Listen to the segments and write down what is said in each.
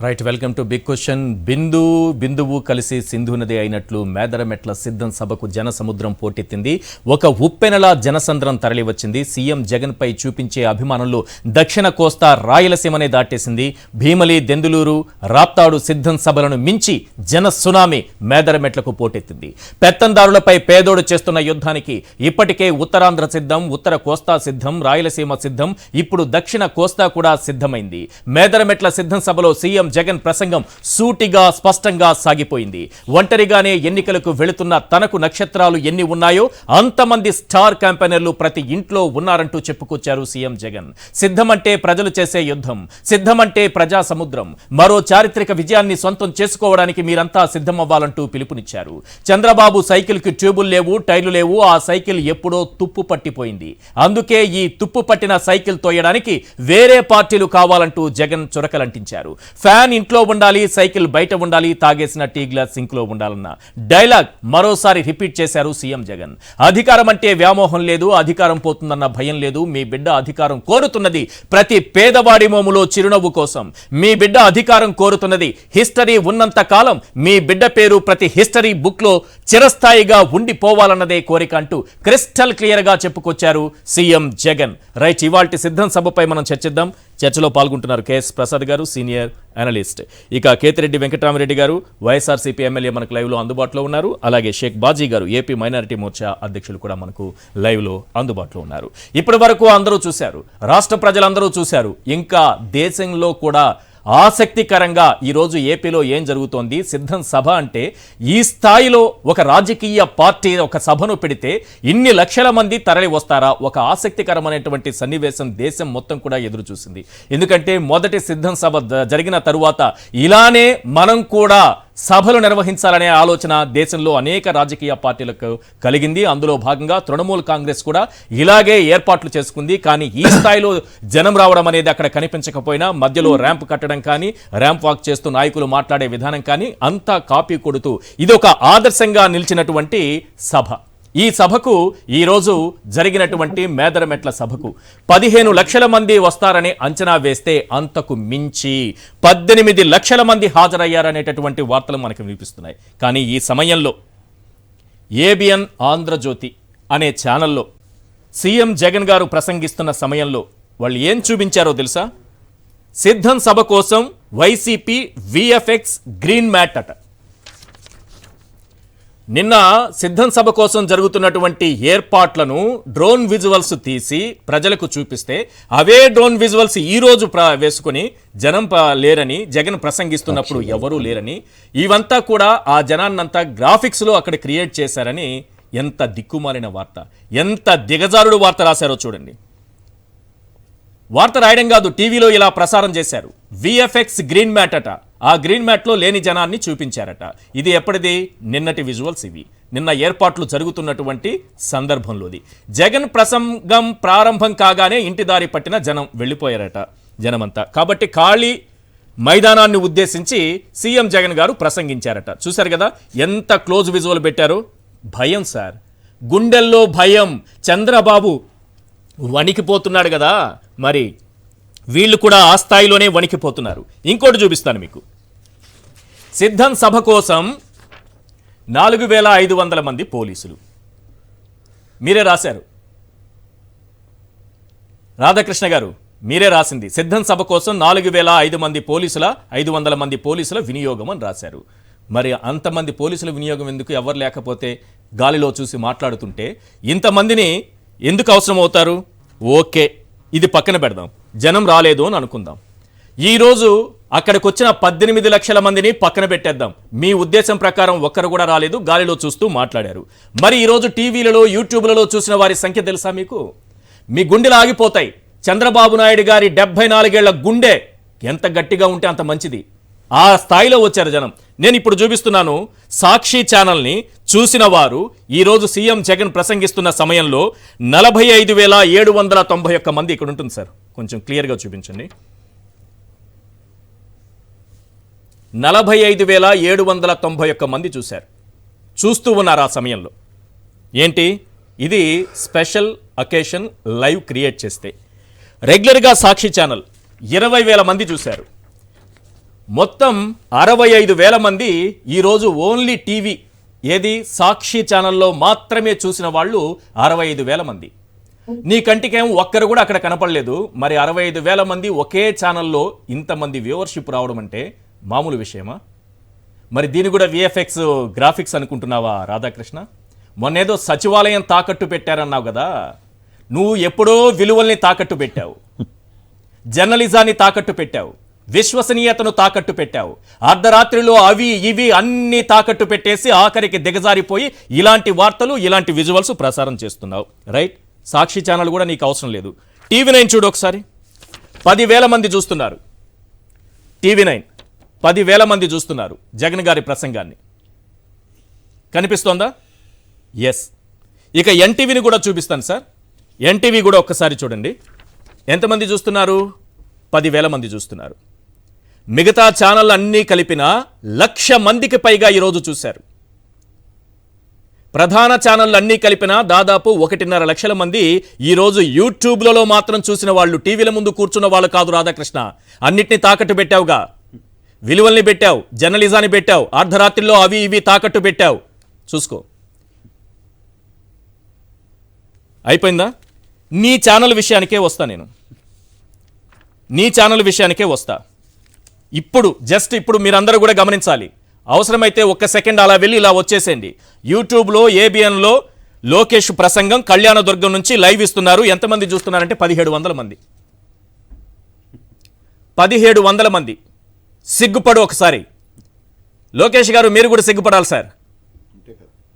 Right, welcome to big question. బిందువు కలిసి సింధు నది అయినట్లు మేదరమెట్ల సిద్ధం సభకు జన సముద్రం పోటెత్తింది. ఒక ఉప్పెనలా జనసంద్రం తరలి వచ్చింది. సీఎం జగన్ పై చూపించే అభిమానులు దక్షిణ కోస్తా రాయలసీమనే దాటేసింది. భీమలి, దెందులూరు, రాప్తాడు సిద్ధం సభలను మించి జన సునామీ మేదరమెట్లకు పోటెత్తింది. పెత్తందారులపై పేదోడు చేస్తున్న యుద్ధానికి ఇప్పటికే ఉత్తరాంధ్ర సిద్ధం, ఉత్తర కోస్తా సిద్ధం, రాయలసీమ సిద్ధం, ఇప్పుడు దక్షిణ కోస్తా కూడా సిద్ధమైంది. మేదరమెట్ల సిద్ధం సభలో సీఎం జగన్ ప్రసంగం సూటిగా స్పష్టంగా సాగిపోయింది. ఒంటరిగానే ఎన్నికలకు వెళుతున్న తనకు నక్షత్రాలు ఎన్ని ఉన్నాయో అంతమంది స్టార్ క్యాంపెయినర్లు ప్రతి ఇంట్లో ఉన్నారంటూ చెప్పుకొచ్చారు సీఎం జగన్. సిద్ధమంటే ప్రజలు చేసే యుద్ధం, సిద్ధమంటే ప్రజా సముద్రం, మరో చారిత్రక విజయాన్ని సొంతం చేసుకోవడానికి మీరంతా సిద్ధమవ్వాలంటూ పిలుపునిచ్చారు. చంద్రబాబు సైకిల్కి ట్యూబులు లేవు, టైర్లు లేవు, ఆ సైకిల్ ఎప్పుడో తుప్పు పట్టిపోయింది. అందుకే ఈ తుప్పు పట్టిన సైకిల్ తోయడానికి వేరే పార్టీలు కావాలంటూ జగన్ చురకలంటించారు. ఫ్యాన్ ఇంట్లో ఉండాలి, సైకిల్ బయట ఉండాలి, తాగేసిన టీ గ్లాస్ సింక్లో ఉండాలన్న డైలాగ్ మరోసారి రిపీట్ చేశారు సీఎం జగన్. అధికారం అంటే వ్యామోహం లేదు, అధికారం పోతుందన్న భయం లేదు. మీ బిడ్డ అధికారం కోరుతున్నది ప్రతి పేదవాడి మోములో చిరునవ్వు కోసం. మీ బిడ్డ అధికారం కోరుతున్నది హిస్టరీ ఉన్నంత కాలం మీ బిడ్డ పేరు ప్రతి హిస్టరీ బుక్ లో చిరస్థాయిగా ఉండిపోవాలన్నదే కోరిక అంటూ క్రిస్టల్ క్లియర్ గా చెప్పుకొచ్చారు సీఎం జగన్. రైట్, ఇవాల్టి సిద్ధం సభపై మనం చర్చిద్దాం. చర్చలో పాల్గొంటున్నారు కేఎస్ ప్రసాద్ గారు, సీనియర్ అనలిస్ట్. ఇక కేతిరెడ్డి వెంకటరామరెడ్డి గారు, వైఎస్ఆర్సీపీ ఎమ్మెల్యే మనకు లైవ్ లో అందుబాటులో ఉన్నారు. అలాగే షేక్ బాజీ గారు, ఏపీ మైనారిటీ మోర్చా అధ్యక్షులు కూడా మనకు లైవ్ లో అందుబాటులో ఉన్నారు. ఇప్పటి వరకు అందరూ చూశారు, రాష్ట్ర ప్రజలందరూ చూశారు. ఇంకా దేశంలో కూడా ఆసక్తికరంగా ఈరోజు ఏపీలో ఏం జరుగుతోంది? సిద్ధం సభ అంటే ఈ స్థాయిలో ఒక రాజకీయ పార్టీ ఒక సభను పెడితే ఇన్ని లక్షల మంది తరలి వస్తారా? ఒక ఆసక్తికరమైనటువంటి సన్నివేశం దేశం మొత్తం కూడా ఎదురు చూసింది. ఎందుకంటే మొదటి సిద్ధం సభ జరిగిన తరువాత ఇలానే మనం కూడా సభలు నిర్వహించాలనే ఆలోచన దేశంలో అనేక రాజకీయ పార్టీలకు కలిగింది. అందులో భాగంగా తృణమూల్ కాంగ్రెస్ కూడా ఇలాగే ఏర్పాట్లు చేసుకుంది. కానీ ఈ స్థాయిలో జనం రావడం అనేది అక్కడ కనిపించకపోయినా మధ్యలో ర్యాంప్ కట్టడం కానీ, ర్యాంప్ వాక్ చేస్తూ నాయకులు మాట్లాడే విధానం కానీ అంతా కాపీ కొడుతూ ఇది ఒక ఆదర్శంగా నిలిచినటువంటి సభ. ఈ సభకు ఈరోజు జరిగినటువంటి మేదరమెట్ల సభకు 15 లక్షల మంది వస్తారని అంచనా వేస్తే అంతకు మించి 18 లక్షల మంది హాజరయ్యారనేటటువంటి వార్తలు మనకు వినిపిస్తున్నాయి. కానీ ఈ సమయంలో ఏబిఎన్ ఆంధ్రజ్యోతి అనే ఛానల్లో సీఎం జగన్ గారు ప్రసంగిస్తున్న సమయంలో వాళ్ళు ఏం చూపించారో తెలుసా? సిద్ధం సభ కోసం వైసీపీ విఎఫ్ఎక్స్ గ్రీన్ మ్యాట్ అట. నిన్న సిద్ధం సభ కోసం జరుగుతున్నటువంటి ఏర్పాట్లను డ్రోన్ విజువల్స్ తీసి ప్రజలకు చూపిస్తే అవే డ్రోన్ విజువల్స్ ఈరోజు వేసుకుని జనం లేరని, జగన్ ప్రసంగిస్తున్నప్పుడు ఎవరూ లేరని, ఇవంతా కూడా ఆ జనాన్నంతా గ్రాఫిక్స్లో అక్కడ క్రియేట్ చేశారని ఎంత దిక్కుమాలిన వార్త, ఎంత దిగజారుడు వార్త రాశారో చూడండి. వార్త రాయడం కాదు, టీవీలో ఇలా ప్రసారం చేశారు. విఎఫ్ఎక్స్ గ్రీన్ మ్యాట్ అట. ఆ గ్రీన్ మ్యాట్లో లేని జనాన్ని చూపించారట. ఇది ఎప్పటిది? నిన్నటి విజువల్స్ ఇవి. నిన్న ఏర్పాట్లు జరుగుతున్నటువంటి సందర్భంలోది. జగన్ ప్రసంగం ప్రారంభం కాగానే ఇంటి దారి పట్టిన జనం వెళ్ళిపోయారట, జనమంతా. కాబట్టి ఖాళీ మైదానాన్ని ఉద్దేశించి సీఎం జగన్ గారు ప్రసంగించారట. చూశారు కదా ఎంత క్లోజ్ విజువల్ పెట్టారో. భయం సార్, గుండెల్లో భయం. చంద్రబాబు వణికిపోతున్నాడు కదా, మరి వీళ్ళు కూడా ఆ స్థాయిలోనే వణికిపోతున్నారు. ఇంకోటి చూపిస్తాను మీకు. సిద్ధం సభ కోసం 4500 మంది పోలీసులు. మీరే రాశారు రాధాకృష్ణ గారు, మీరే రాసింది. సిద్ధం సభ కోసం 4500 మంది పోలీసుల 500 మంది పోలీసుల వినియోగం అని రాశారు. మరి అంతమంది పోలీసుల వినియోగం ఎందుకు? ఎవరు లేకపోతే గాలిలో చూసి మాట్లాడుతుంటే ఇంతమందిని ఎందుకు అవసరం అవుతారు? ఓకే, ఇది పక్కన పెడదాం, జనం రాలేదు అని అనుకుందాం. ఈరోజు అక్కడికి వచ్చిన 18 లక్షల మందిని పక్కన పెట్టేద్దాం. మీ ఉద్దేశం ప్రకారం ఒక్కరు కూడా రాలేదు, గాలిలో చూస్తూ మాట్లాడారు. మరి ఈరోజు టీవీలలో, యూట్యూబ్లలో చూసిన వారి సంఖ్య తెలుసా మీకు? మీ గుండెలు ఆగిపోతాయి. చంద్రబాబు నాయుడు గారి 74 ఏళ్ల గుండె ఎంత గట్టిగా ఉంటే అంత మంచిది. ఆ స్థాయిలో వచ్చారు జనం. నేను ఇప్పుడు చూపిస్తున్నాను సాక్షి ఛానల్ని. చూసిన వారు ఈరోజు సీఎం జగన్ ప్రసంగిస్తున్న సమయంలో 45,791 మంది ఇక్కడ ఉంటుంది సార్. కొంచెం క్లియర్గా చూపించండి. 45,791 మంది చూశారు, చూస్తూ ఉన్నారు ఆ సమయంలో. ఏంటి ఇది? స్పెషల్ అకేషన్ లైవ్ క్రియేట్ చేస్తే రెగ్యులర్గా సాక్షి ఛానల్ 20,000 మంది చూశారు. మొత్తం 65,000 మంది ఈరోజు ఓన్లీ టీవీ ఏది సాక్షి ఛానల్లో మాత్రమే చూసిన వాళ్ళు 65,000 మంది. నీ కంటికేం ఒక్కరు కూడా అక్కడ కనపడలేదు. మరి 65,000 మంది ఒకే ఛానల్లో ఇంతమంది వ్యూవర్షిప్ రావడం అంటే మామూలు విషయమా? మరి దీని కూడా విఎఫ్ఎక్స్ గ్రాఫిక్స్ అనుకుంటున్నావా రాధాకృష్ణ? మొన్నేదో సచివాలయం తాకట్టు పెట్టారన్నావు కదా, నువ్వు ఎప్పుడో విలువల్ని తాకట్టు పెట్టావు, జర్నలిజాన్ని తాకట్టు పెట్టావు, విశ్వసనీయతను తాకట్టు పెట్టావు, అర్ధరాత్రిలో అవి ఇవి అన్ని తాకట్టు పెట్టేసి ఆఖరికి దిగజారిపోయి ఇలాంటి వార్తలు ఇలాంటి విజువల్స్ ప్రసారం చేస్తున్నావు. రైట్, సాక్షి ఛానల్ కూడా నీకు అవసరం లేదు. టీవీ9 చూడు ఒకసారి, 10,000 మంది చూస్తున్నారు. టీవీ9 10,000 మంది చూస్తున్నారు జగన్ గారి ప్రసంగాన్ని. కనిపిస్తోందా? ఎస్. ఇక ఎన్టీవీని కూడా చూపిస్తాను సార్. ఎన్టీవీ కూడా ఒక్కసారి చూడండి, ఎంతమంది చూస్తున్నారు? 10,000 మంది చూస్తున్నారు. మిగతా ఛానల్ అన్నీ కలిపిన 1,00,000 మందికి పైగా ఈరోజు చూశారు. ప్రధాన ఛానళ్ళు అన్నీ కలిపిన దాదాపు 1.5 లక్షల మంది ఈరోజు యూట్యూబ్లలో మాత్రం చూసిన వాళ్ళు, టీవీల ముందు కూర్చున్న వాళ్ళు కాదు రాధాకృష్ణ. అన్నిటినీ తాకట్టు పెట్టావుగా, విలువల్ని పెట్టావు, జర్నలిజాన్ని పెట్టావు, అర్ధరాత్రిలో అవి ఇవి తాకట్టు పెట్టావు. చూసుకో, అయిపోయిందా? నీ ఛానల్ విషయానికే వస్తా నేను, నీ ఛానల్ విషయానికే వస్తా. ఇప్పుడు జస్ట్ ఇప్పుడు మీరందరూ కూడా గమనించాలి. అవసరమైతే 1 సెకండ్ అలా వెళ్ళి ఇలా వచ్చేసేయండి. యూట్యూబ్లో ఏబిఎన్లో లోకేష్ ప్రసంగం కళ్యాణదుర్గం నుంచి లైవ్ ఇస్తున్నారు. ఎంతమంది చూస్తున్నారంటే 1,700 మంది. 1,700 మంది. సిగ్గుపడు ఒకసారి. లోకేష్ గారు మీరు కూడా సిగ్గుపడాలి సార్.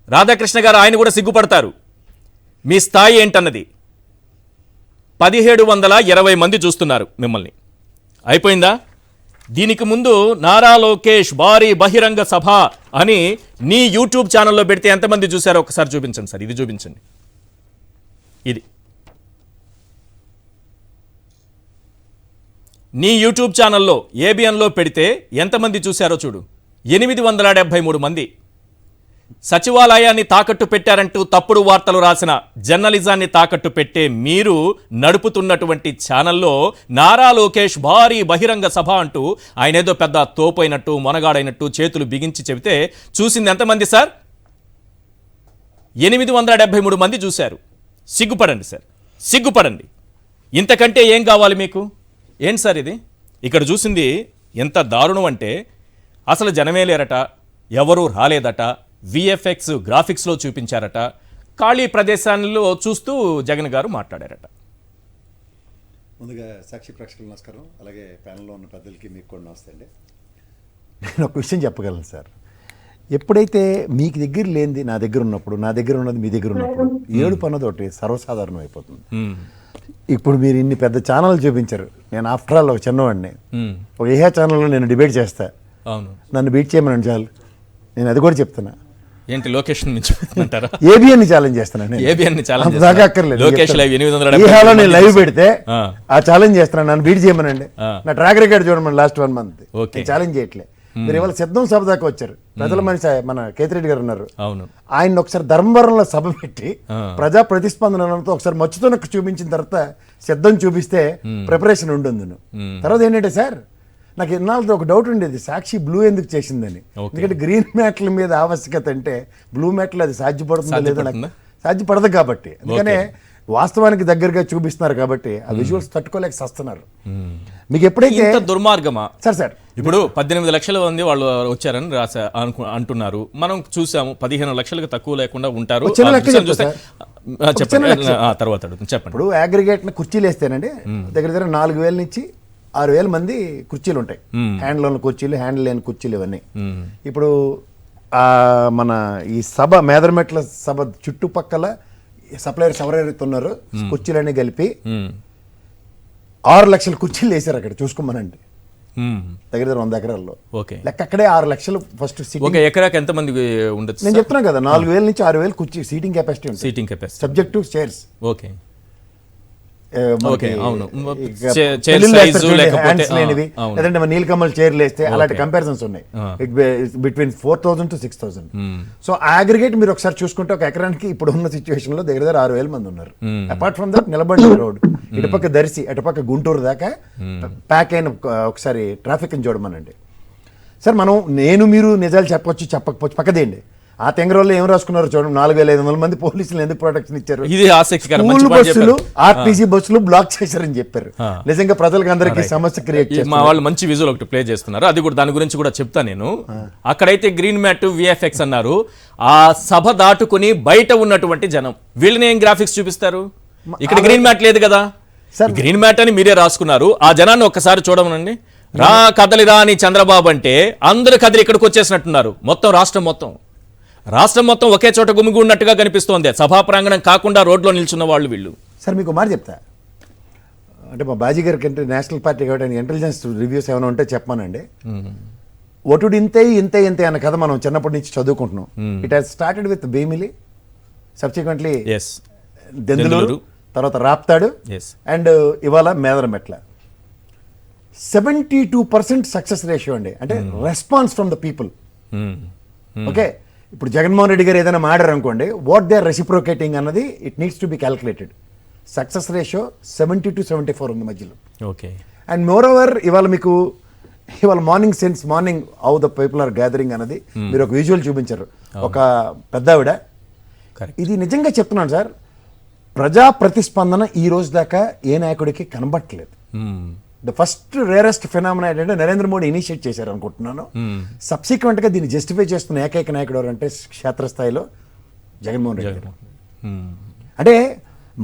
రాధాకృష్ణ గారు ఆయన కూడా సిగ్గుపడతారు. మీ స్థాయి ఏంటన్నది. 1,720 మంది చూస్తున్నారు మిమ్మల్ని. అయిపోయిందా? దీనికి ముందు నారా లోకేష్ భారీ బహిరంగ సభ అని నీ యూట్యూబ్ ఛానల్లో పెడితే ఎంతమంది చూశారో ఒకసారి చూపించండి సార్. ఇది చూపించండి. ఇది నీ యూట్యూబ్ ఛానల్లో ఏబిఎన్లో పెడితే ఎంతమంది చూశారో చూడు. 873 మంది. సచివాలయాన్ని తాకట్టు పెట్టారంటూ తప్పుడు వార్తలు రాసిన, జర్నలిజాన్ని తాకట్టు పెట్టే మీరు నడుపుతున్నటువంటి ఛానల్లో నారా లోకేష్ భారీ బహిరంగ సభ అంటూ ఆయన ఏదో పెద్ద తోపైనట్టు మొనగాడైనట్టు చేతులు బిగించి చెబితే చూసింది ఎంతమంది సార్? 873 మంది చూశారు. సిగ్గుపడండి సార్, సిగ్గుపడండి. ఇంతకంటే ఏం కావాలి మీకు? ఏంటి సార్ ఇది? ఇక్కడ చూసింది ఎంత దారుణం అంటే అసలు జనమే లేరట, ఎవరూ రాలేదట, విఎఫ్ఎక్స్ గ్రాఫిక్స్లో చూపించారట, ఖాళీ ప్రదేశాల్లో చూస్తూ జగన్ గారు మాట్లాడారట. ముందుగా సాక్షి ప్రేక్షకులకు నమస్కారం, అలాగే ప్యానెల్లో ఉన్న పెద్దలకి మీకు కూడా నమస్తే అండి. నేను ఒక విషయం చెప్పగలను సార్. ఎప్పుడైతే మీకు దగ్గర లేనిది నా దగ్గర ఉన్నప్పుడు, నా దగ్గర ఉన్నది మీ దగ్గర ఉన్నప్పుడు ఏడుపు అన్నది ఒకటి సర్వసాధారణం అయిపోతుంది. ఇప్పుడు మీరు ఇన్ని పెద్ద ఛానల్ చూపించారు. నేను ఆఫ్టర్ ఆల్ ఒక చిన్నవాడిని. ఒక ఏహా ఛానల్లో నేను డిబేట్ చేస్తా, అవును, నన్ను బీట్ చేయమని చాలు. నేను అది కూడా చెప్తున్నా. ఏంటి లొకేషన్ మించిపోతుంటారా? ఏబిఎన్ ఛాలెంజ్ చేస్తున్నాను. ఏబిఎన్ ఛాలెంజ్ దాకా అక్కర్లేదు. లోకేష్ లైవ్ 870 ఏహాలో నేను లైవ్ పెడితే ఆ ఛాలెంజ్ చేస్తున్నాను, నన్ను బీట్ చేయమనండి. నా ట్రాక్ రికార్డ్ చూడమని లాస్ట్ 1 month నేను ఛాలెంజ్ చేయట్లే. మీరు ఇవాళ సిద్ధం సభ దాకా వచ్చారు. ప్రజల మనిషి మన కేతిరెడ్డి గారు ఉన్నారు, అవును, ఆయన ఒకసారి ధర్మవరంలో సభ పెట్టి ప్రజా ప్రతిస్పందనతో ఒకసారి మచ్చుతోనకు చూపించిన తర్వాత సిద్ధం చూపిస్తే ప్రిపరేషన్ ఉంటుంది. తర్వాత ఏంటంటే సార్, నాకు ఇన్నాళ్ళతో ఒక డౌట్ ఉండేది, సాక్షి బ్లూ ఎందుకు చేసిందని. ఎందుకంటే గ్రీన్ మ్యాట్ల మీద ఆవశ్యకత అంటే బ్లూ మ్యాట్లు అది సాధ్యపడుతుందో లేదో నాకు సాధ్యపడదు కాబట్టి, అందుకనే వాస్తవానికి దగ్గరగా చూపిస్తున్నారు కాబట్టి ఆ విజువల్స్ తట్టుకోలేక సస్తున్నారు. మీకు ఎప్పుడైతే దుర్మార్గమా సార్ ఇప్పుడు 18 లక్షల మంది వాళ్ళు వచ్చారని రాసా అంటున్నారు. మనం చూసాము 15 లక్షలకు తక్కువ లేకుండా ఉంటారు. చెప్పండి తర్వాత చెప్పండి. ఇప్పుడు అగ్రిగేట్ కుర్చీలు వేస్తేనండి దగ్గర దగ్గర 4,000 నుంచి 6,000 మంది కుర్చీలు ఉంటాయి. హ్యాండ్లో ఉన్న కుర్చీలు, హ్యాండిల్ లేని కుర్చీలు ఇవన్నీ. ఇప్పుడు మన ఈ సభ మేదరమెట్ల సభ చుట్టుపక్కల సప్లయర్స్ ఎవరైతే ఉన్నారో కుర్చీలన్నీ కలిపి 6 లక్షల కుర్చీలు వేసారు అక్కడ. చూసుకోమనండి, దగ్గర దగ్గర 100 ఎకరాల్లో లెక్క అక్కడే 6 లక్షలు ఫస్ట్ ఒక ఎకరాకి ఎంత మంది ఉండొచ్చు? నేను చెప్తున్నాను కదా, 4,000 నుంచి 6,000 కుర్చీ సీటింగ్ కెపాసిటీ ఉంటుంది. Seating capacity subject to chairs. Okay, లేదంటే నీలకమల్ చైర్లు వేస్తే అలాంటి కంపారిజన్స్ ఉన్నాయి. Between 4,000 to 6,000. సో అగ్రిగేట్ మీరు ఒకసారి చూసుకుంటే ఒక ఎకరానికి ఇప్పుడు ఉన్న సిచ్యువేషన్ లో దగ్గర దగ్గర 6,000 మంది ఉన్నారు. అపార్ట్ ఫ్రమ్ దట్ నిలబడి రోడ్ ఇటుపక్క దర్శి అటుపక్క గుంటూరు దాకా ప్యాక్ అయిన ఒకసారి ట్రాఫిక్ ని చూడమనండి. సార్ మనం నేను మీరు నిజాలు చెప్పొచ్చు చెప్పకపోవచ్చు పక్కదేండి. ఆ తెంగరోళ్ళు ఏం రాసుకున్నారు చూడండి, 4500 మంది పోలీసులు ఎందుకు ప్రొటెక్షన్ ఇచ్చారు, ఇది ఆసక్తికరం. స్కూల్ మంచి మాట బస్సులు చెప్పారు. ఆర్టీసీ బస్సులు బ్లాక్ చేశారని చెప్పారు. నిజంగా ప్రజలకు అందరికీ సమస్య క్రియేట్ మా చేస్తారు. వాళ్ళు మంచి విజువల్ ఒకటి ప్లే చేస్తున్నారు, అది కూడా దాని గురించి కూడా చెప్తా నేను. అక్కడైతే గ్రీన్ మ్యాట్ విఎఫ్ఎక్స్ అన్నారు, ఆ సభ దాటుకుని బయట ఉన్నటువంటి జనం వీళ్ళని ఏం గ్రాఫిక్స్ చూపిస్తారు? ఇక్కడ గ్రీన్ మ్యాట్ లేదు కదా, గ్రీన్ మ్యాట్ అని మీరే రాసుకున్నారు. ఆ జనాన్ని ఒక్కసారి చూడమనండి. రా కదలిరా అని చంద్రబాబు అంటే అందరు కదిలి ఇక్కడికి వచ్చేసినట్టున్నారు. మొత్తం రాష్ట్రం మొత్తం ఒకే చోట గుమిగి ఉన్నట్టుగా కనిపిస్తోంది. సభా ప్రాంగణం కాకుండా రోడ్లో నిల్చున్న వాళ్ళు వీళ్ళు. సార్ మీకు మాట చెప్తా, అంటే మా బాజీ గారికి అంటే నేషనల్ పార్టీ కాబట్టి ఇంటెలిజెన్స్ రివ్యూస్ ఏమైనా ఉంటే చెప్పానండి. ఒటుడు ఇంతే అన్న కథ మనం చిన్నప్పటి నుంచి చదువుకుంటున్నాం. It has started with Bheemili, subsequently Denduluru, తర్వాత రాప్తాడు, అండ్ ఇవాళ మేదరమెట్ల. 72% సక్సెస్ రేషియో అండి, అంటే response from the people. Okay, ఇప్పుడు జగన్మోహన్ రెడ్డి గారు ఏదైనా మాడారు అనుకోండి, వాట్ దే ఆర్ రెసిప్రోకేటింగ్ అన్నది it needs to be calculated. Success ratio 70-74 ఉంది మధ్యలో. ఓకే, అండ్ మోర్ ఓవర్ ఇవాళ morning how the people are gathering అన్నది మీరు ఒక విజువల్ చూపించారు. ఒక పెద్ద ఆవిడ, ఇది నిజంగా చెప్తున్నాను సార్, ప్రజా ప్రతిస్పందన ఈ రోజు దాకా ఏ నాయకుడికి కనబట్టలేదు. ద ఫస్ట్ రేరెస్ట్ ఫినామినా ఏంటంటే నరేంద్ర మోడీ ఇనిషియేట్ చేశారు అనుకుంటున్నాను. సబ్సిక్వెంట్ గా దీన్ని జస్టిఫై చేస్తున్న ఏకైక నాయకుడు ఎవరంటే క్షేత్రస్థాయిలో జగన్మోహన్ రెడ్డి గారు. అంటే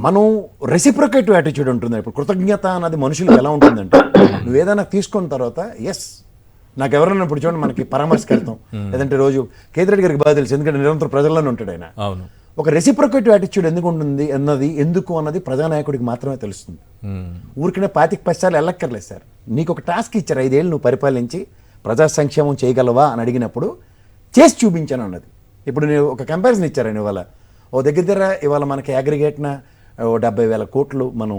మనం రెసిప్రొకేటివ్ యాటిట్యూడ్ ఉంటుంది. ఇప్పుడు కృతజ్ఞత అన్నది మనుషులకు ఎలా ఉంటుందంటే, నువ్వు ఏదైనా తీసుకున్న తర్వాత ఎస్ నాకు ఎవరైనా ఇప్పుడు చూడండి, మనకి పరామర్శకి వెళ్తాం, లేదంటే రోజు కేతిరెడ్డి గారికి బాగా తెలుసు, ఎందుకంటే నిరంతరం ప్రజల్లోనే ఉంటాడు ఆయన. ఒక రెసిప్రొకేటివ్ యాటిట్యూడ్ ఎందుకు ఉంటుంది అన్నది ప్రజానాయకుడికి మాత్రమే తెలుస్తుంది. ఊరికనే 25 సార్లు వెళ్ళక్కర్లేదు సార్. నీకు ఒక టాస్క్ ఇచ్చారు, 5 ఏళ్ళు నువ్వు పరిపాలించి ప్రజా సంక్షేమం చేయగలవా అని అడిగినప్పుడు చేసి చూపించాను అన్నది. ఇప్పుడు నేను ఒక కంపారిజన్ ఇచ్చారని, ఇవాళ మనకి అగ్రిగేట్న 70,000 కోట్లు, మనం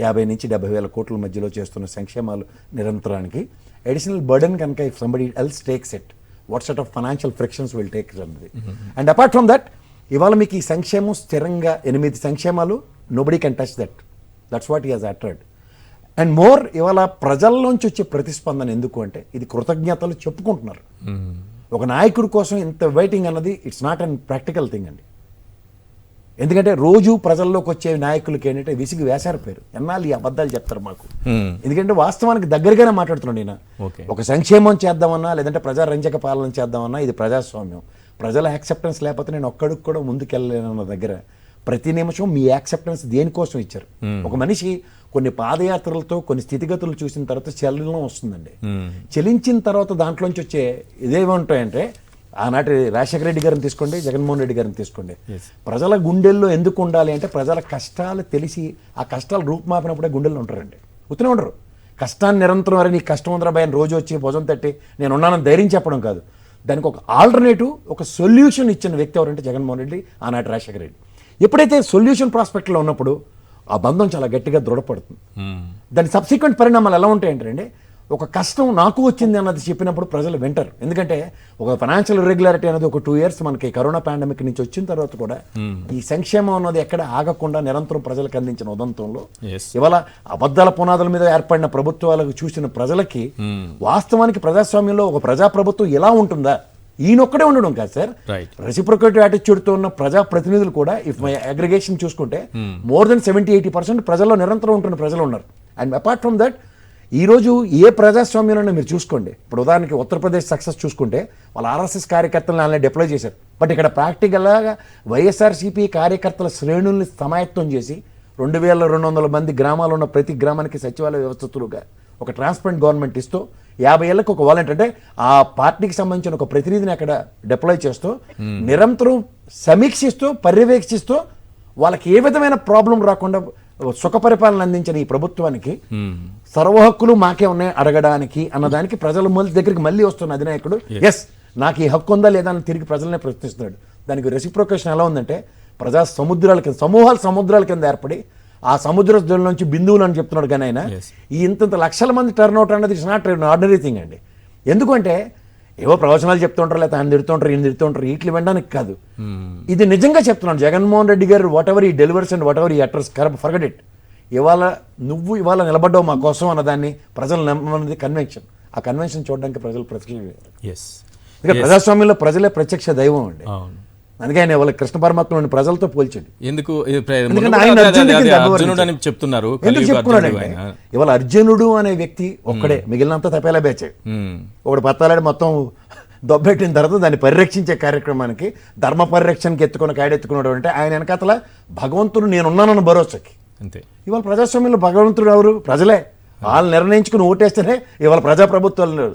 50 నుంచి 70,000 కోట్ల మధ్యలో చేస్తున్న సంక్షేమాలు నిరంతరానికి అడిషనల్ బర్డెన్ కనుక if somebody else takes it, what sort of financial frictions will take అన్నది. అండ్ అపార్ట్ ఫ్రమ్ దట్, ఇవాళ మీకు ఈ సంక్షేమం స్థిరంగా 8 సంక్షేమాలు, nobody can touch that's what he has attracted. And more ఇవాళ ప్రజల్లోంచి వచ్చే ప్రతిస్పందన ఎందుకు అంటే, ఇది కృతజ్ఞతలు చెప్పుకుంటున్నారు. ఒక నాయకుడి కోసం ఇంత వెయిటింగ్ అన్నది it's not an practical thing అండి. ఎందుకంటే రోజు ప్రజల్లోకి వచ్చే నాయకులకి ఏంటంటే విసిగి వేసారిపోయారు, ఎన్నాళ్ళు ఈ అబద్ధాలు చెప్తారు మాకు. ఎందుకంటే వాస్తవానికి దగ్గరగానే మాట్లాడుతున్నాడు ఈయన. ఒక సంక్షేమం చేద్దామన్నా, లేదంటే ప్రజారంజక పాలన చేద్దామన్నా, ఇది ప్రజాస్వామ్యం. ప్రజల యాక్సెప్టెన్స్ లేకపోతే నేను ఒక్కడికి కూడా ముందుకెళ్ళలేనన్న దగ్గర ప్రతి నిమిషం మీ యాక్సెప్టెన్స్ దేనికోసం ఇచ్చారు. ఒక మనిషి కొన్ని పాదయాత్రలతో కొన్ని స్థితిగతులు చూసిన తర్వాత చలనం వస్తుందండి. చలించిన తర్వాత దాంట్లోంచి వచ్చే ఇదేమంటాయంటే, ఆనాటి రాజశేఖర రెడ్డి గారిని తీసుకోండి, జగన్మోహన్ రెడ్డి గారిని తీసుకోండి, ప్రజల గుండెల్లో ఎందుకు ఉండాలి అంటే, ప్రజల కష్టాలు తెలిసి ఆ కష్టాలు రూపుమాపినప్పుడే గుండెల్లో ఉంటారండి, ఉత్తనే ఉండరు. కష్టాన్ని నిరంతరం వరే నీ కష్టం ఉందరా భయ రోజు వచ్చి భుజం తట్టి నేను ఉన్నానని ధైర్యం చెప్పడం కాదు, దానికి ఒక ఆల్టర్నేటివ్, ఒక సొల్యూషన్ ఇచ్చిన వ్యక్తి ఎవరంటే జగన్మోహన్ రెడ్డి, ఆనాటి రాజశేఖర రెడ్డి. ఎప్పుడైతే సొల్యూషన్ ప్రాస్పెక్ట్లో ఉన్నప్పుడు ఆ బంధం చాలా గట్టిగా దృఢపడుతుంది. దాని సబ్సిక్వెంట్ పరిణామాలు ఎలా ఉంటాయంటే, ఒక కష్టం నాకు వచ్చింది అన్నది చెప్పినప్పుడు ప్రజలు వింటారు. ఎందుకంటే ఒక ఫైనాన్షియల్ ఇర్రెగ్యులారిటీ అనేది ఒక 2 years మనకి కరోనా పాండమిక్ నుంచి వచ్చిన తర్వాత కూడా ఈ సంక్షేమం అన్నది ఎక్కడ ఆగకుండా నిరంతరం ప్రజలకు అందించిన ఉదంతంలో, ఇవాళ అబద్ధాల పునాదుల మీద ఏర్పడిన ప్రభుత్వాలకు చూసిన ప్రజలకి వాస్తవానికి ప్రజాస్వామ్యంలో ఒక ప్రజాప్రభుత్వం ఎలా ఉంటుందా, ఈయనొక్కడే ఉండడం కాదు సార్, రెసిప్రొకేటివ్ యాటిట్యూడ్తో ఉన్న ప్రజా ప్రతినిధులు కూడా, ఇఫ్ మై అగ్రిగేషన్ చూసుకుంటే మోర్ దెన్ 70-80% ప్రజల్లో నిరంతరం ఉంటున్న ప్రజలు ఉన్నారు. అండ్ అపార్ట్ ఫ్రమ్ దట్, ఈరోజు ఏ ప్రజాస్వామ్యంలో మీరు చూసుకోండి, ఇప్పుడు ఉదాహరణకి ఉత్తరప్రదేశ్ సక్సెస్ చూసుకుంటే వాళ్ళ ఆర్ఎస్ఎస్ కార్యకర్తలను వాళ్ళని డిప్లాయ్ చేశారు. బట్ ఇక్కడ ప్రాక్టికల్గా వైఎస్ఆర్సీపీ కార్యకర్తల శ్రేణుల్ని సమాయత్తం చేసి 2200 మంది గ్రామాలు ఉన్న ప్రతి గ్రామానికి సచివాలయ వ్యవస్థలుగా ఒక ట్రాన్స్పరెంట్ గవర్నమెంట్ ఇస్తూ 50 ఏళ్ళకి ఒక వాలంటీర్, అంటే ఆ పార్టీకి సంబంధించిన ఒక ప్రతినిధిని అక్కడ డిప్లాయ్ చేస్తూ నిరంతరం సమీక్షిస్తూ పర్యవేక్షిస్తూ వాళ్ళకి ఏ విధమైన ప్రాబ్లం రాకుండా సుఖ పరిపాలన అందించిన ఈ ప్రభుత్వానికి సర్వ హక్కులు మాకే ఉన్నాయి అడగడానికి అన్నదానికి ప్రజల దగ్గరికి మళ్ళీ వస్తున్న అధినాయకుడు, ఎస్ నాకు ఈ హక్కు ఉందా లేదా అని తిరిగి ప్రజలనే ప్రశ్నిస్తున్నాడు. దానికి రెసిప్రొకేషన్ ఎలా ఉందంటే, ప్రజా సముద్రాల కింద సముద్రాల కింద ఏర్పడి ఆ సముద్ర నుంచి బిందువులు అని చెప్తున్నాడు. కానీ ఆయన ఈ ఇంత లక్షల మంది టర్న్అవుట్ అన్నది ఇట్స్ నాట్ ఆర్డినరీ థింగ్ అండి. ఎందుకంటే ఏవో ప్రవచనాలు చెప్తుంటారు, లేదా ఆయన తిడుతుంటారు, ఈయన తిడుతుంటారు, వీటిని వినడానికి కాదు. ఇది నిజంగా చెప్తున్నాను, జగన్మోహన్ రెడ్డి గారు వాట్ ఎవర్ ఈ డెలివర్స్ అండ్ వాట్ ఎవర్ ఈ అటర్స్ ఫర్గెట్ ఇట్. ఇవాళ నిలబడ్డావు మా కోసం అన్నదాన్ని ప్రజలు నమ్మన్నది కన్వెన్షన్. ఆ కన్వెన్షన్ చూడడానికి ప్రజలు ప్రత్యక్ష ఎస్ ఇంకా ప్రజాస్వామ్యంలో ప్రజలే ప్రత్యక్ష దైవం అండి. అవును. అందుకే ఆయన వాళ్ళ కృష్ణ పరమాత్మని ప్రజలతో పోల్చాడు. ఎందుకు ఎందుకంటే ఆయన అర్జునుడి కింద అర్జునుడు అని చెప్తున్నారు. ఎందుకు చెప్పుకున్నాడంటే ఇవాళ అర్జునుడు అనే వ్యక్తి ఒక్కడే, మిగిలినంతా తపేలా బేచే. ఒకడు పత్తాలాడి మొత్తం దొబ్బెట్టిన తర్వాత దాన్ని పరిరక్షించే కార్యక్రమానికి ధర్మ పరిరక్షణకి ఎత్తుకున్న కాడెత్తుకున్నాడు అంటే ఆయన వెనకాతల భగవంతుడు నేనున్నానన్న భరోసాకి. అంతే. ఇవాళ ప్రజాస్వామ్యంలో భగవంతుడు ఎవరు? ప్రజలే. వాళ్ళు నిర్ణయించుకుని ఓటేస్తేనే ఇవాళ ప్రజాప్రభుత్వాలు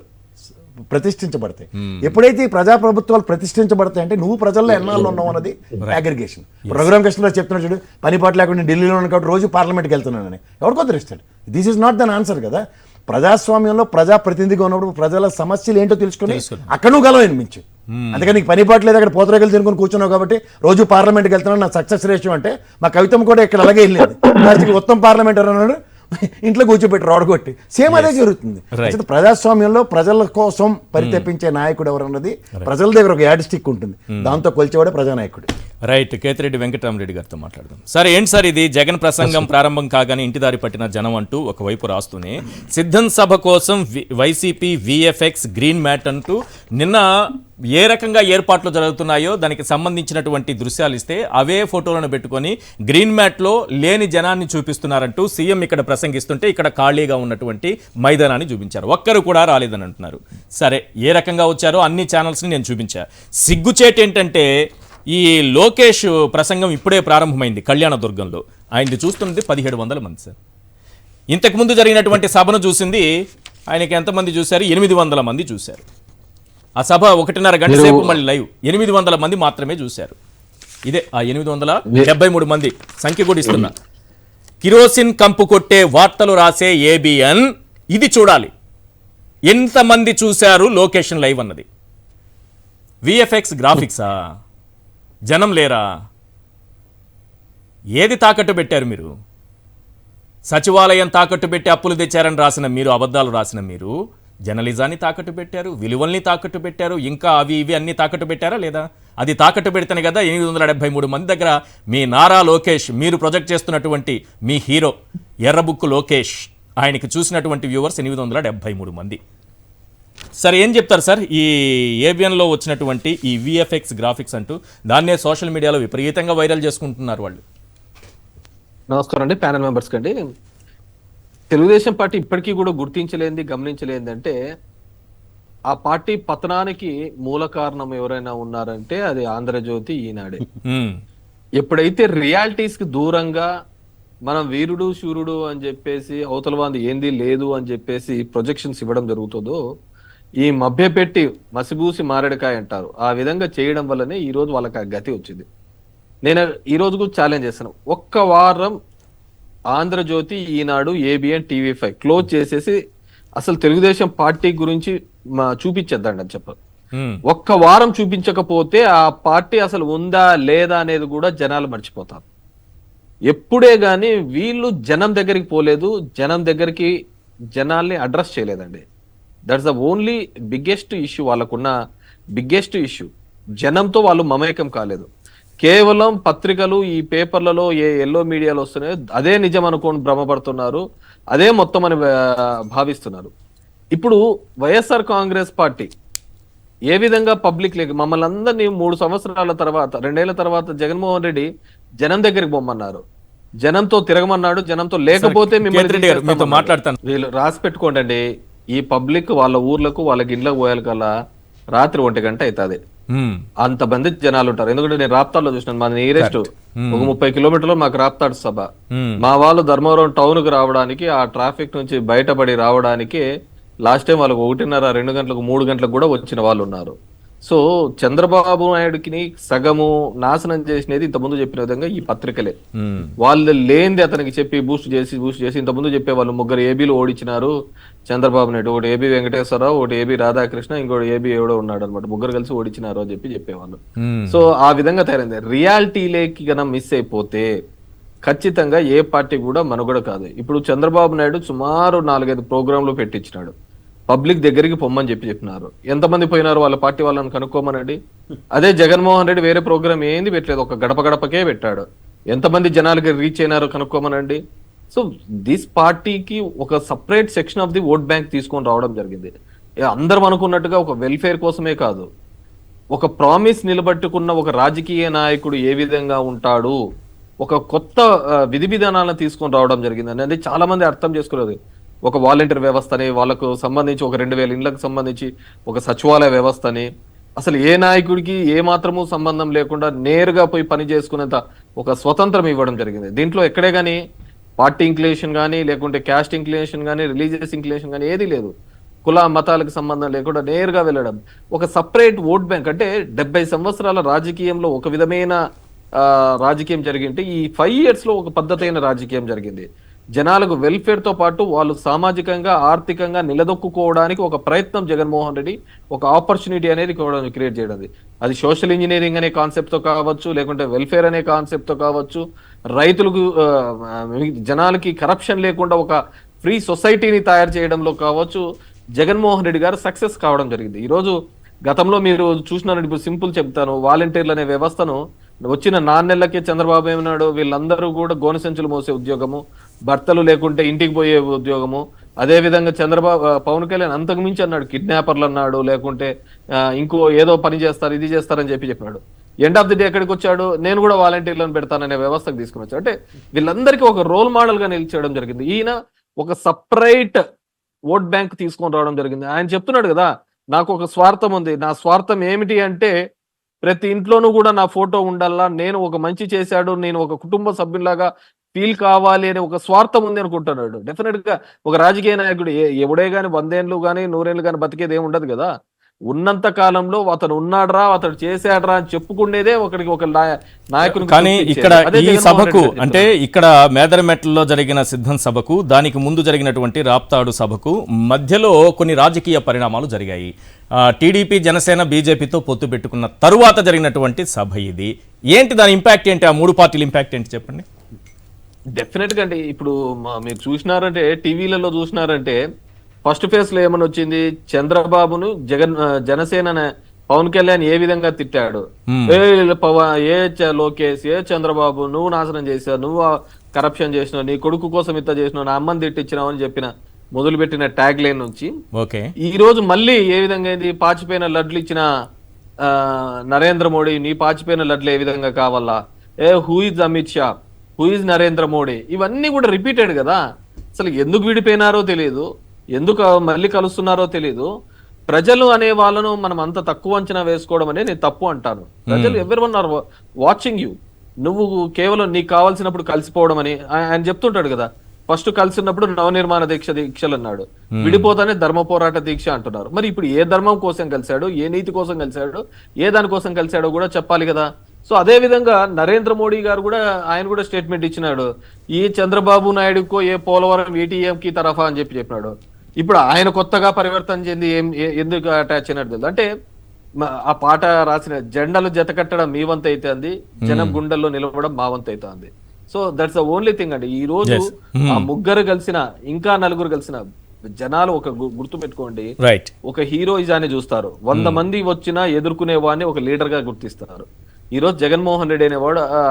ప్రతిష్ఠించబడతాయి. ఎప్పుడైతే ఈ ప్రజాప్రభుత్వాలు ప్రతిష్ఠించబడతాయి అంటే నువ్వు ప్రజల్లో ఎన్నాళ్ళు ఉన్నావు అన్నది అగ్రిగేషన్. రఘురామ్ కృష్ణరాజు చెప్తున్నాడు చూడు, పని పాట లేకుండా ఢిల్లీలో ఉన్న కాబట్టి రోజు పార్లమెంట్కి వెళ్తున్నానని ఎవరికో తెలుస్తాడు. This is not than answer కదా. ప్రజాస్వామ్యంలో ప్రజాప్రతినిధిగా ఉన్నప్పుడు ప్రజల సమస్యలు ఏంటో తెలుసుకుని అక్కడ నువ్వు గలవు అనిపించు. అందుకని నీకు పని పాట లేదు, అక్కడ పోతరేగలు తినుకొని కూర్చున్నావు కాబట్టి రోజు పార్లమెంట్కి వెళ్తున్నాను నా సక్సెస్ రేషియో అంటే మా కవితమ్మ కూడా ఇక్కడ అలాగే వెళ్ళింది. ఉత్తమ పార్లమెంటర్ అన్నాడు, ఇంట్లో కూర్చోబెట్టి రోడగొట్టి. సేమ్ అదే జరుగుతుంది. ప్రజాస్వామ్యంలో ప్రజల కోసం పరితపించే నాయకుడు ఎవరన్నది ప్రజల దగ్గర ఒక యాడ్ స్టిక్ ఉంటుంది, దాంతో కొలిచేవాడే ప్రజానాయకుడు. రైట్. కేతిరెడ్డి వెంకటరామరెడ్డి గారితో మాట్లాడదాం. సరే, ఏంటి సార్ ఇది? జగన్ ప్రసంగం ప్రారంభం కాగానే ఇంటిదారి పట్టిన జనం అంటూ ఒకవైపు రాస్తూనే సిద్ధం సభ కోసం వైసీపీ విఎఫ్ఎక్స్ గ్రీన్ మ్యాట్ అంటూ నిన్న ఏ రకంగా ఏర్పాట్లు జరుగుతున్నాయో దానికి సంబంధించినటువంటి దృశ్యాలు ఇస్తే అవే ఫోటోలను పెట్టుకొని గ్రీన్ మ్యాట్లో లేని జనాన్ని చూపిస్తున్నారంటూ సీఎం ఇక్కడ ప్రసంగిస్తుంటే ఇక్కడ ఖాళీగా ఉన్నటువంటి మైదానాన్ని చూపించారు. ఒక్కరు కూడా రాలేదని అంటున్నారు. సరే, ఏ రకంగా వచ్చారో అన్ని ఛానల్స్ని నేను చూపించా. సిగ్గుచేటు ఏంటంటే ఈ లోకేష్ ప్రసంగం ఇప్పుడే ప్రారంభమైంది కళ్యాణదుర్గంలో. ఆయనది చూస్తున్నది 1700 మంది సార్. ఇంతకుముందు జరిగినటువంటి సభను చూసింది ఆయనకి ఎంతమంది చూశారు? 800 మంది చూశారు. ఆ సభ 1.5 గంట సేపు మళ్ళీ లైవ్ 800 మంది మాత్రమే చూశారు. ఇదే ఆ 873 మంది సంఖ్య కూడా ఇస్తున్నా. కిరోసిన్ కంపు కొట్టే వార్తలు రాసే ఏబిఎన్ ఇది చూడాలి ఎంతమంది చూశారు లొకేషన్ లైవ్ అన్నది. విఎఫ్ఎక్స్ గ్రాఫిక్సా? జనం లేరా? ఏది తాకట్టు పెట్టారు మీరు? సచివాలయం తాకట్టు పెట్టి అప్పులు తెచ్చారని రాసిన మీరు, అబద్ధాలు రాసిన మీరు జర్నలిజాన్ని తాకట్టు పెట్టారు, విలువల్ని తాకట్టు పెట్టారు, ఇంకా అవి ఇవి అన్ని తాకట్టు పెట్టారా లేదా? అది తాకట్టు పెడితేనే కదా 873 మంది దగ్గర మీ నారా లోకేష్, మీరు ప్రొజెక్ట్ చేస్తున్నటువంటి మీ హీరో ఎర్రబుక్కు లోకేష్, ఆయనకి చూసినటువంటి వ్యూవర్స్ 873 మంది. సరే, ఏం చెప్తారు సార్ ఈ ఏబిఎన్లో వచ్చినటువంటి ఈ విఎఫ్ఎక్స్ గ్రాఫిక్స్ అంటూ? దాన్నే సోషల్ మీడియాలో విపరీతంగా వైరల్ చేసుకుంటున్నారు వాళ్ళు. నమస్కారం అండి, ప్యానల్ మెంబర్స్ కండి. తెలుగుదేశం పార్టీ ఇప్పటికీ కూడా గుర్తించలేంది, గమనించలేంది అంటే ఆ పార్టీ పతనానికి మూల కారణం ఎవరైనా ఉన్నారంటే అది ఆంధ్రజ్యోతి, ఈనాడే. ఎప్పుడైతే రియాలిటీస్ కి దూరంగా మనం వీరుడు శూరుడు అని చెప్పేసి అవతల వాంది ఏంది లేదు అని చెప్పేసి ప్రొజెక్షన్స్ ఇవ్వడం జరుగుతుందో, ఈ మభ్యపెట్టి మసిబూసి మారేడుకాయ అంటారు, ఆ విధంగా చేయడం వల్లనే ఈ రోజు వాళ్ళకి ఆ గతి వచ్చింది. నేను ఈ రోజు కూడా ఛాలెంజ్ చేస్తాను, ఒక్క వారం ఆంధ్రజ్యోతి, ఈనాడు, ఏబిఎన్, టీవీ5 క్లోజ్ చేసేసి అసలు తెలుగుదేశం పార్టీ గురించి చూపించేద్దండి అని చెప్పారు. ఒక్క వారం చూపించకపోతే ఆ పార్టీ అసలు ఉందా లేదా అనేది కూడా జనాలు మర్చిపోతారు. ఎప్పుడే గాని వీళ్ళు జనం దగ్గరికి పోలేదు, జనం దగ్గరికి జనాల్ని అడ్రస్ చేయలేదండి. That's the only biggest issue, వాళ్ళకున్న బిగ్గెస్ట్ ఇష్యూ. జనంతో వాళ్ళు మమేకం కాలేదు. కేవలం పత్రికలు, ఈ పేపర్లలో ఏ ఎల్లో మీడియాలో వస్తున్నాయో అదే నిజం అనుకోని భ్రమపడుతున్నారు, అదే మొత్తం అని భావిస్తున్నారు. ఇప్పుడు వైఎస్ఆర్ కాంగ్రెస్ పార్టీ ఏ విధంగా పబ్లిక్ లేక మమ్మల్ని అందరినీ 3 సంవత్సరాల తర్వాత, 2 ఏళ్ల తర్వాత జగన్మోహన్ రెడ్డి జనం దగ్గరికి పొమ్మన్నారు, జనంతో తిరగమన్నాడు, జనంతో లేకపోతే మిమ్మల్ని మాట్లాడతాను. వీళ్ళు రాసి పెట్టుకోండి అండి, ఈ పబ్లిక్ వాళ్ళ ఊర్లకు వాళ్ళకి ఇండ్లకు పోయాలి కల్లా రాత్రి 1 గంట అవుతుంది. అంత మంది జనాలు ఉంటారు. ఎందుకంటే నేను రాప్తాడులో చూసినాను, మా నియరెస్ట్ ఒక 30 కిలోమీటర్లు మాకు రాప్తాడు సభ. మా వాళ్ళు ధర్మవరం టౌన్ కు రావడానికి, ఆ ట్రాఫిక్ నుంచి బయటపడి రావడానికి లాస్ట్ టైం వాళ్ళకి 1:30, 2 గంటలకు, 3 గంటలకు కూడా వచ్చిన వాళ్ళు ఉన్నారు. సో చంద్రబాబు నాయుడుకి సగము నాశనం చేసినది ఇంతకుముందు చెప్పిన విధంగా ఈ పత్రికలే. వాళ్ళు లేనిది అతనికి చెప్పి బూస్ట్ చేసి ఇంతకుముందు చెప్పేవాళ్ళు 3 ఏబీలు ఓడించినారు చంద్రబాబు నాయుడు. ఒకటి ఏబీ వెంకటేశ్వరరావు, ఒకటి ఏబీ రాధాకృష్ణ, ఇంకోటి ఏబీ ఎవడో ఉన్నాడు అనమాట. 3 కలిసి ఓడించినారు అని చెప్పేవాళ్ళు. సో ఆ విధంగా తయారైంది. రియాలిటీలోకి గన మిస్ అయిపోతే ఖచ్చితంగా ఏ పార్టీ కూడా మనుగడ కాదు. ఇప్పుడు చంద్రబాబు నాయుడు సుమారు 4-5 ప్రోగ్రాంలు పెట్టించినాడు, పబ్లిక్ దగ్గరికి పొమ్మని చెప్పినారు. ఎంతమంది పోయినారు వాళ్ళ పార్టీ వాళ్ళని కనుక్కోమనండి. అదే జగన్మోహన్ రెడ్డి వేరే ప్రోగ్రామ్ ఏంది పెట్టలేదు, ఒక గడప గడపకే పెట్టాడు. ఎంతమంది జనాలకి రీచ్ అయినారో కనుక్కోమనండి. సో దిస్ పార్టీకి ఒక separate section of the vote bank తీసుకొని రావడం జరిగింది. అందరం అనుకున్నట్టుగా ఒక వెల్ఫేర్ కోసమే కాదు, ఒక ప్రామిస్ నిలబెట్టుకున్న ఒక రాజకీయ నాయకుడు ఏ విధంగా ఉంటాడు, ఒక కొత్త విధి విధానాలను తీసుకొని రావడం జరిగింది అనేది చాలా మంది అర్థం చేసుకోలేదు. ఒక వాలంటీర్ వ్యవస్థని, వాళ్ళకు సంబంధించి ఒక 2000 ఇండ్లకు సంబంధించి ఒక సచివాలయ వ్యవస్థని, అసలు ఏ నాయకుడికి ఏ మాత్రము సంబంధం లేకుండా నేరుగా పోయి పని చేసుకునేంత ఒక స్వతంత్రం ఇవ్వడం జరిగింది. దీంట్లో ఎక్కడే కానీ పార్టీ ఇంక్లినేషన్ కానీ, లేకుంటే క్యాస్ట్ ఇంక్లినేషన్ కానీ, రిలీజియస్ ఇంక్లినేషన్ కానీ ఏదీ లేదు. కుల మతాలకు సంబంధం లేకుండా నేరుగా వెళ్ళడం, ఒక సపరేట్ ఓట్ బ్యాంక్. అంటే 70 సంవత్సరాల రాజకీయంలో ఒక విధమైన రాజకీయం జరిగింటే ఈ 5 years లో ఒక పద్ధతైన రాజకీయం జరిగింది. జనాలకు వెల్ఫేర్ తో పాటు వాళ్ళు సామాజికంగా ఆర్థికంగా నిలదొక్కుకోవడానికి ఒక ప్రయత్నం జగన్మోహన్ రెడ్డి ఒక ఆపర్చునిటీ అనేది క్రియేట్ చేయడం. అది సోషల్ ఇంజనీరింగ్ అనే కాన్సెప్ట్ తో కావచ్చు, లేకుంటే వెల్ఫేర్ అనే కాన్సెప్ట్ తో కావచ్చు, రైతులకు జనాలకి కరప్షన్ లేకుండా ఒక ఫ్రీ సొసైటీని తయారు చేయడంలో కావచ్చు, జగన్మోహన్ రెడ్డి గారు సక్సెస్ కావడం జరిగింది. ఈరోజు గతంలో మీరు చూసినారంటే, ఇప్పుడు సింపుల్ చెప్తాను, వాలంటీర్లు అనే వ్యవస్థను వచ్చిన 4 నెలలకే చంద్రబాబు ఏమన్నాడు, వీళ్ళందరూ కూడా గోనె సంచులు మోసే ఉద్యోగము, భర్తలు లేకుంటే ఇంటికి పోయే ఉద్యోగము. అదే విధంగా పవన్ కళ్యాణ్ అంతకు మించి అన్నాడు, కిడ్నాపర్లు అన్నాడు, లేకుంటే ఇంకో ఏదో పని చేస్తారు, ఇది చేస్తారని చెప్పినాడు. ఎండ్ ఆఫ్ ది డే ఎక్కడికి వచ్చాడు, నేను కూడా వాలంటీర్లను పెడతాననే వ్యవస్థకు తీసుకుని వచ్చాడు. అంటే వీళ్ళందరికీ ఒక రోల్ మోడల్ గా నిలిచేయడం జరిగింది. ఈయన ఒక సపరేట్ ఓట్ బ్యాంక్ తీసుకొని రావడం జరిగింది. ఆయన చెప్తున్నాడు కదా, నాకు ఒక స్వార్థం ఉంది, నా స్వార్థం ఏమిటి అంటే ప్రతి ఇంట్లోనూ కూడా నా ఫోటో ఉండాలా, నేను ఒక మంచి చేశాడు, నేను ఒక కుటుంబ సభ్యులాగా ఫీల్ కావాలి అనే ఒక స్వార్థం ఉంది అనుకుంటున్నాడు. డెఫినెట్ గా ఒక రాజకీయ నాయకుడు ఎవడే గాని 100 ఏళ్ళు కానీ 100 ఏళ్ళు కానీ బతికేది ఏమి ఉండదు కదా. ఉన్నంత కాలంలో అతను ఉన్నాడ్రా, అతడు చేశాడ్రా అని చెప్పుకునేదే ఒకరికి ఒక నాయకుడు. కానీ ఇక్కడ ఈ సభకు, అంటే ఇక్కడ మేదరమెట్లలో జరిగిన సిద్ధం సభకు, దానికి ముందు జరిగినటువంటి రాప్తాడు సభకు మధ్యలో కొన్ని రాజకీయ పరిణామాలు జరిగాయి. టీడీపీ, జనసేన, బీజేపీతో పొత్తు పెట్టుకున్న తరువాత జరిగినటువంటి సభ ఇది. ఏంటి దాని ఇంపాక్ట్ ఏంటి, ఆ 3 పార్టీల ఇంపాక్ట్ ఏంటి చెప్పండి. డెఫినెట్ గా అండి, ఇప్పుడు మీరు చూసినారంటే, టీవీలలో చూసినారంటే ఫస్ట్ ఫేజ్ లో ఏమని వచ్చింది, చంద్రబాబును జనసేన పవన్ కళ్యాణ్ ఏ విధంగా తిట్టాడు, లోకేష్, చంద్రబాబు నువ్వు నాశనం చేసావు, నువ్వు కరప్షన్ చేసినావు, నీ కొడుకు కోసం ఇంత చేసినావు, నా అమ్మని తిట్టించినావు అని చెప్పిన మొదలుపెట్టిన ట్యాగ్ లైన్ నుంచి ఈ రోజు మళ్ళీ ఏ విధంగా అయింది, పాచిపోయిన లడ్లు ఇచ్చిన నరేంద్ర మోడీ, నీ పాచిపోయిన లడ్లు ఏ విధంగా కావాలా, who is Amit Shah, who is Narendra Modi, ఇవన్నీ కూడా రిపీటెడ్ కదా. అసలు ఎందుకు విడిపోయినారో తెలియదు, ఎందుకు మళ్ళీ కలుస్తున్నారో తెలియదు. ప్రజలు అనే వాళ్ళను మనం అంత తక్కువ అంచనా వేసుకోవడం అనేది నేను తప్పు అంటాను. ప్రజలు ఎవరివన్ ఆర్ వాచింగ్ యూ. నువ్వు కేవలం నీకు కావాల్సినప్పుడు కలిసిపోవడం అని ఆయన చెప్తుంటాడు కదా. ఫస్ట్ కలిసి ఉన్నప్పుడు నవనిర్మాణ దీక్షలు అన్నాడు, విడిపోతానే ధర్మ పోరాట దీక్ష అంటున్నారు. మరి ఇప్పుడు ఏ ధర్మం కోసం కలిశాడు, ఏ నీతి కోసం కలిశాడు, ఏ దాని కోసం కలిశాడో కూడా చెప్పాలి కదా. సో అదే విధంగా నరేంద్ర మోడీ గారు కూడా ఆయన కూడా స్టేట్మెంట్ ఇచ్చినాడు, ఈ చంద్రబాబు నాయుడుకో ఏ పోలవరం ఏటీఎం కి తరఫా అని చెప్పినాడు. ఇప్పుడు ఆయన కొత్తగా పరివర్తన చెంది ఎందుకు అటాచ్ అయినట్టు అంటే ఆ పాట రాసిన జెండాలు జత కట్టడం మీ వంతు అవుతుంది, జనం గుండెల్లో నిలవడం మా వంతు అవుతుంది. So that's the only thing అండి. ఈ రోజు ఆ ముగ్గురు కలిసిన, ఇంకా 4 కలిసిన జనాలు ఒక గుర్తు పెట్టుకోండి, ఒక హీరోయిజాన్ని చూస్తారు. 100 మంది వచ్చినా ఎదుర్కొనే వాడిని ఒక లీడర్ గా గుర్తిస్తారు. ఈ రోజు జగన్మోహన్ రెడ్డి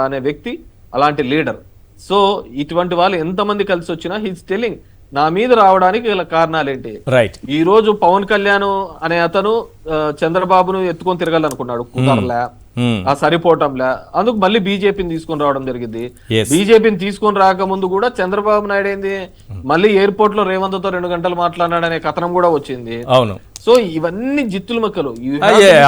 అనే వ్యక్తి అలాంటి లీడర్. సో ఇటువంటి వాళ్ళు ఎంతమంది కలిసి వచ్చినా హీస్ టెల్లింగ్ నా మీద రావడానికి గల కారణాలేంటి. ఈ రోజు పవన్ కళ్యాణ్ అనే అతను చంద్రబాబును ఎత్తుకొని తిరగాలనుకున్నాడు, కుదరలే, ఆ సరిపోవటంలే, అందుకు మళ్ళీ బీజేపీని తీసుకొని రావడం జరిగింది. బీజేపీని తీసుకొని రాకముందు కూడా చంద్రబాబు నాయుడు ఏంది మళ్ళీ ఎయిర్పోర్ట్ లో రేవంత్ తో 2 గంటలు మాట్లాడినాడనే కథనం కూడా వచ్చింది. అవును. సో ఇవన్నీ జిత్తుల మక్కలు.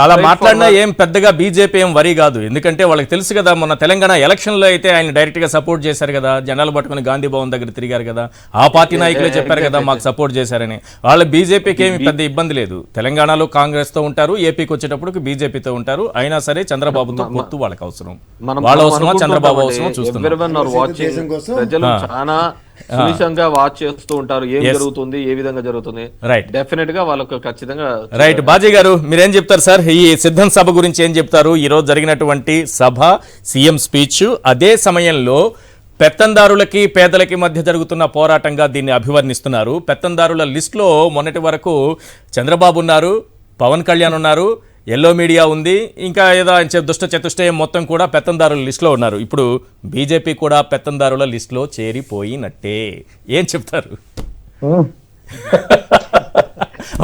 అలా మాట్లాడినా ఏం పెద్దగా బీజేపీ ఏం వరి కాదు, ఎందుకంటే వాళ్ళకి తెలుసు కదా, మొన్న తెలంగాణ ఎలక్షన్ లో అయితే ఆయన డైరెక్ట్ గా సపోర్ట్ చేశారు కదా, జనాలు పట్టుకుని గాంధీ భవన్ దగ్గర తిరిగారు కదా, ఆ పార్టీ నాయకులే చెప్పారు కదా మాకు సపోర్ట్ చేశారని. వాళ్ళ బీజేపీకి ఏమి పెద్ద ఇబ్బంది లేదు, తెలంగాణలో కాంగ్రెస్ తో ఉంటారు, ఏపీకి వచ్చేటప్పుడు బీజేపీతో ఉంటారు, అయినా సరే చంద్రబాబుతో పొత్తు వాళ్ళకి అవసరం, వాళ్ళ అవసరమా చంద్రబాబు అవసరం చూస్తున్నారు. ప్రజలు చాలా సునిశ్చితంగా వాచ్ చేస్తూ ఉంటారు, ఏం జరుగుతుంది, ఏ విధంగా జరుగుతుంది. డెఫినెట్ గా వాళ్ళకు ఖచ్చితంగా. రైట్. బాజీ గారు మీరేం చెప్తారు సార్, ఈ సిద్ధం సభ గురించి ఏం చెప్తారు? ఈ రోజు జరిగినటువంటి సభ, సీఎం స్పీచ్, అదే సమయంలో పెత్తందారులకి పేదలకి మధ్య జరుగుతున్న పోరాటంగా దీన్ని అభివర్ణిస్తున్నారు. పెత్తందారుల లిస్టులో మొన్నటి వరకు చంద్రబాబు ఉన్నారు, పవన్ కళ్యాణ్ ఉన్నారు, ఎల్లో మీడియా ఉంది, ఇంకా ఏదో ఆయన దుష్ట చతుష్టయం మొత్తం కూడా పెత్తందారుల లిస్టులో ఉన్నారు. ఇప్పుడు బీజేపీ కూడా పెత్తందారుల లిస్టులో చేరిపోయినట్టే. ఏం చెప్తారు?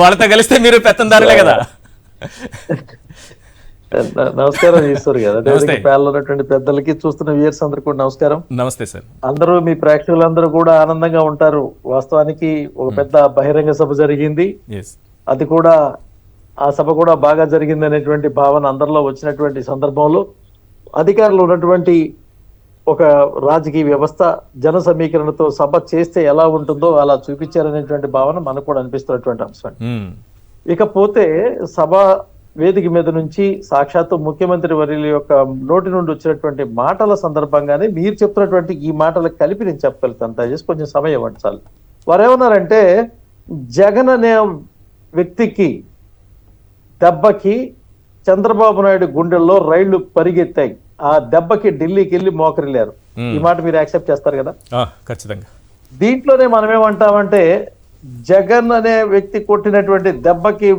వాళ్ళతో కలిస్తే మీరు పెత్తందారులే కదా. నమస్కారం ఈశ్వర్ గారు. అదే ప్యానల్ ఉన్నటువంటి పెద్దలకి, చూస్తున్న వ్యూయర్స్ అందరికీ కూడా నమస్కారం. నమస్తే సార్. అందరూ మీ ప్రేక్షకులందరూ కూడా ఆనందంగా ఉంటారు. వాస్తవానికి ఒక పెద్ద బహిరంగ సభ జరిగింది. అది కూడా ఆ సభ కూడా బాగా జరిగింది అనేటువంటి భావన అందరిలో వచ్చినటువంటి సందర్భంలో అధికారులు ఉన్నటువంటి ఒక రాజకీయ వ్యవస్థ జన సమీకరణతో సభ చేస్తే ఎలా ఉంటుందో అలా చూపించారనేటువంటి భావన మనకు కూడా అనిపిస్తున్నటువంటి అంశం. ఇకపోతే సభ వేదిక మీద నుంచి సాక్షాత్తు ముఖ్యమంత్రి వర్యుల యొక్క నోటి నుండి వచ్చినటువంటి మాటల సందర్భంగానే మీరు చెప్తున్నటువంటి ఈ మాటలకు కలిపి నేను చెప్పగలుగుతాను. దయచేసి కొంచెం సమయం ఇవ్వండి చాలు. వారు ఏమన్నారంటే, జగన్ అనే వ్యక్తికి దెబ్బకి చంద్రబాబు నాయుడు గుండెల్లో రైళ్లు పరిగెత్తాయి, ఆ దెబ్బకి ఢిల్లీకి వెళ్ళి మోకరిల్లారు. ఈ మాట మీరు యాక్సెప్ట్ చేస్తారు కదా? ఖచ్చితంగా. దీంట్లోనే మనం ఏమంటామంటే, జగన్ అనే వ్యక్తి కొట్టినటువంటి దెబ్బకి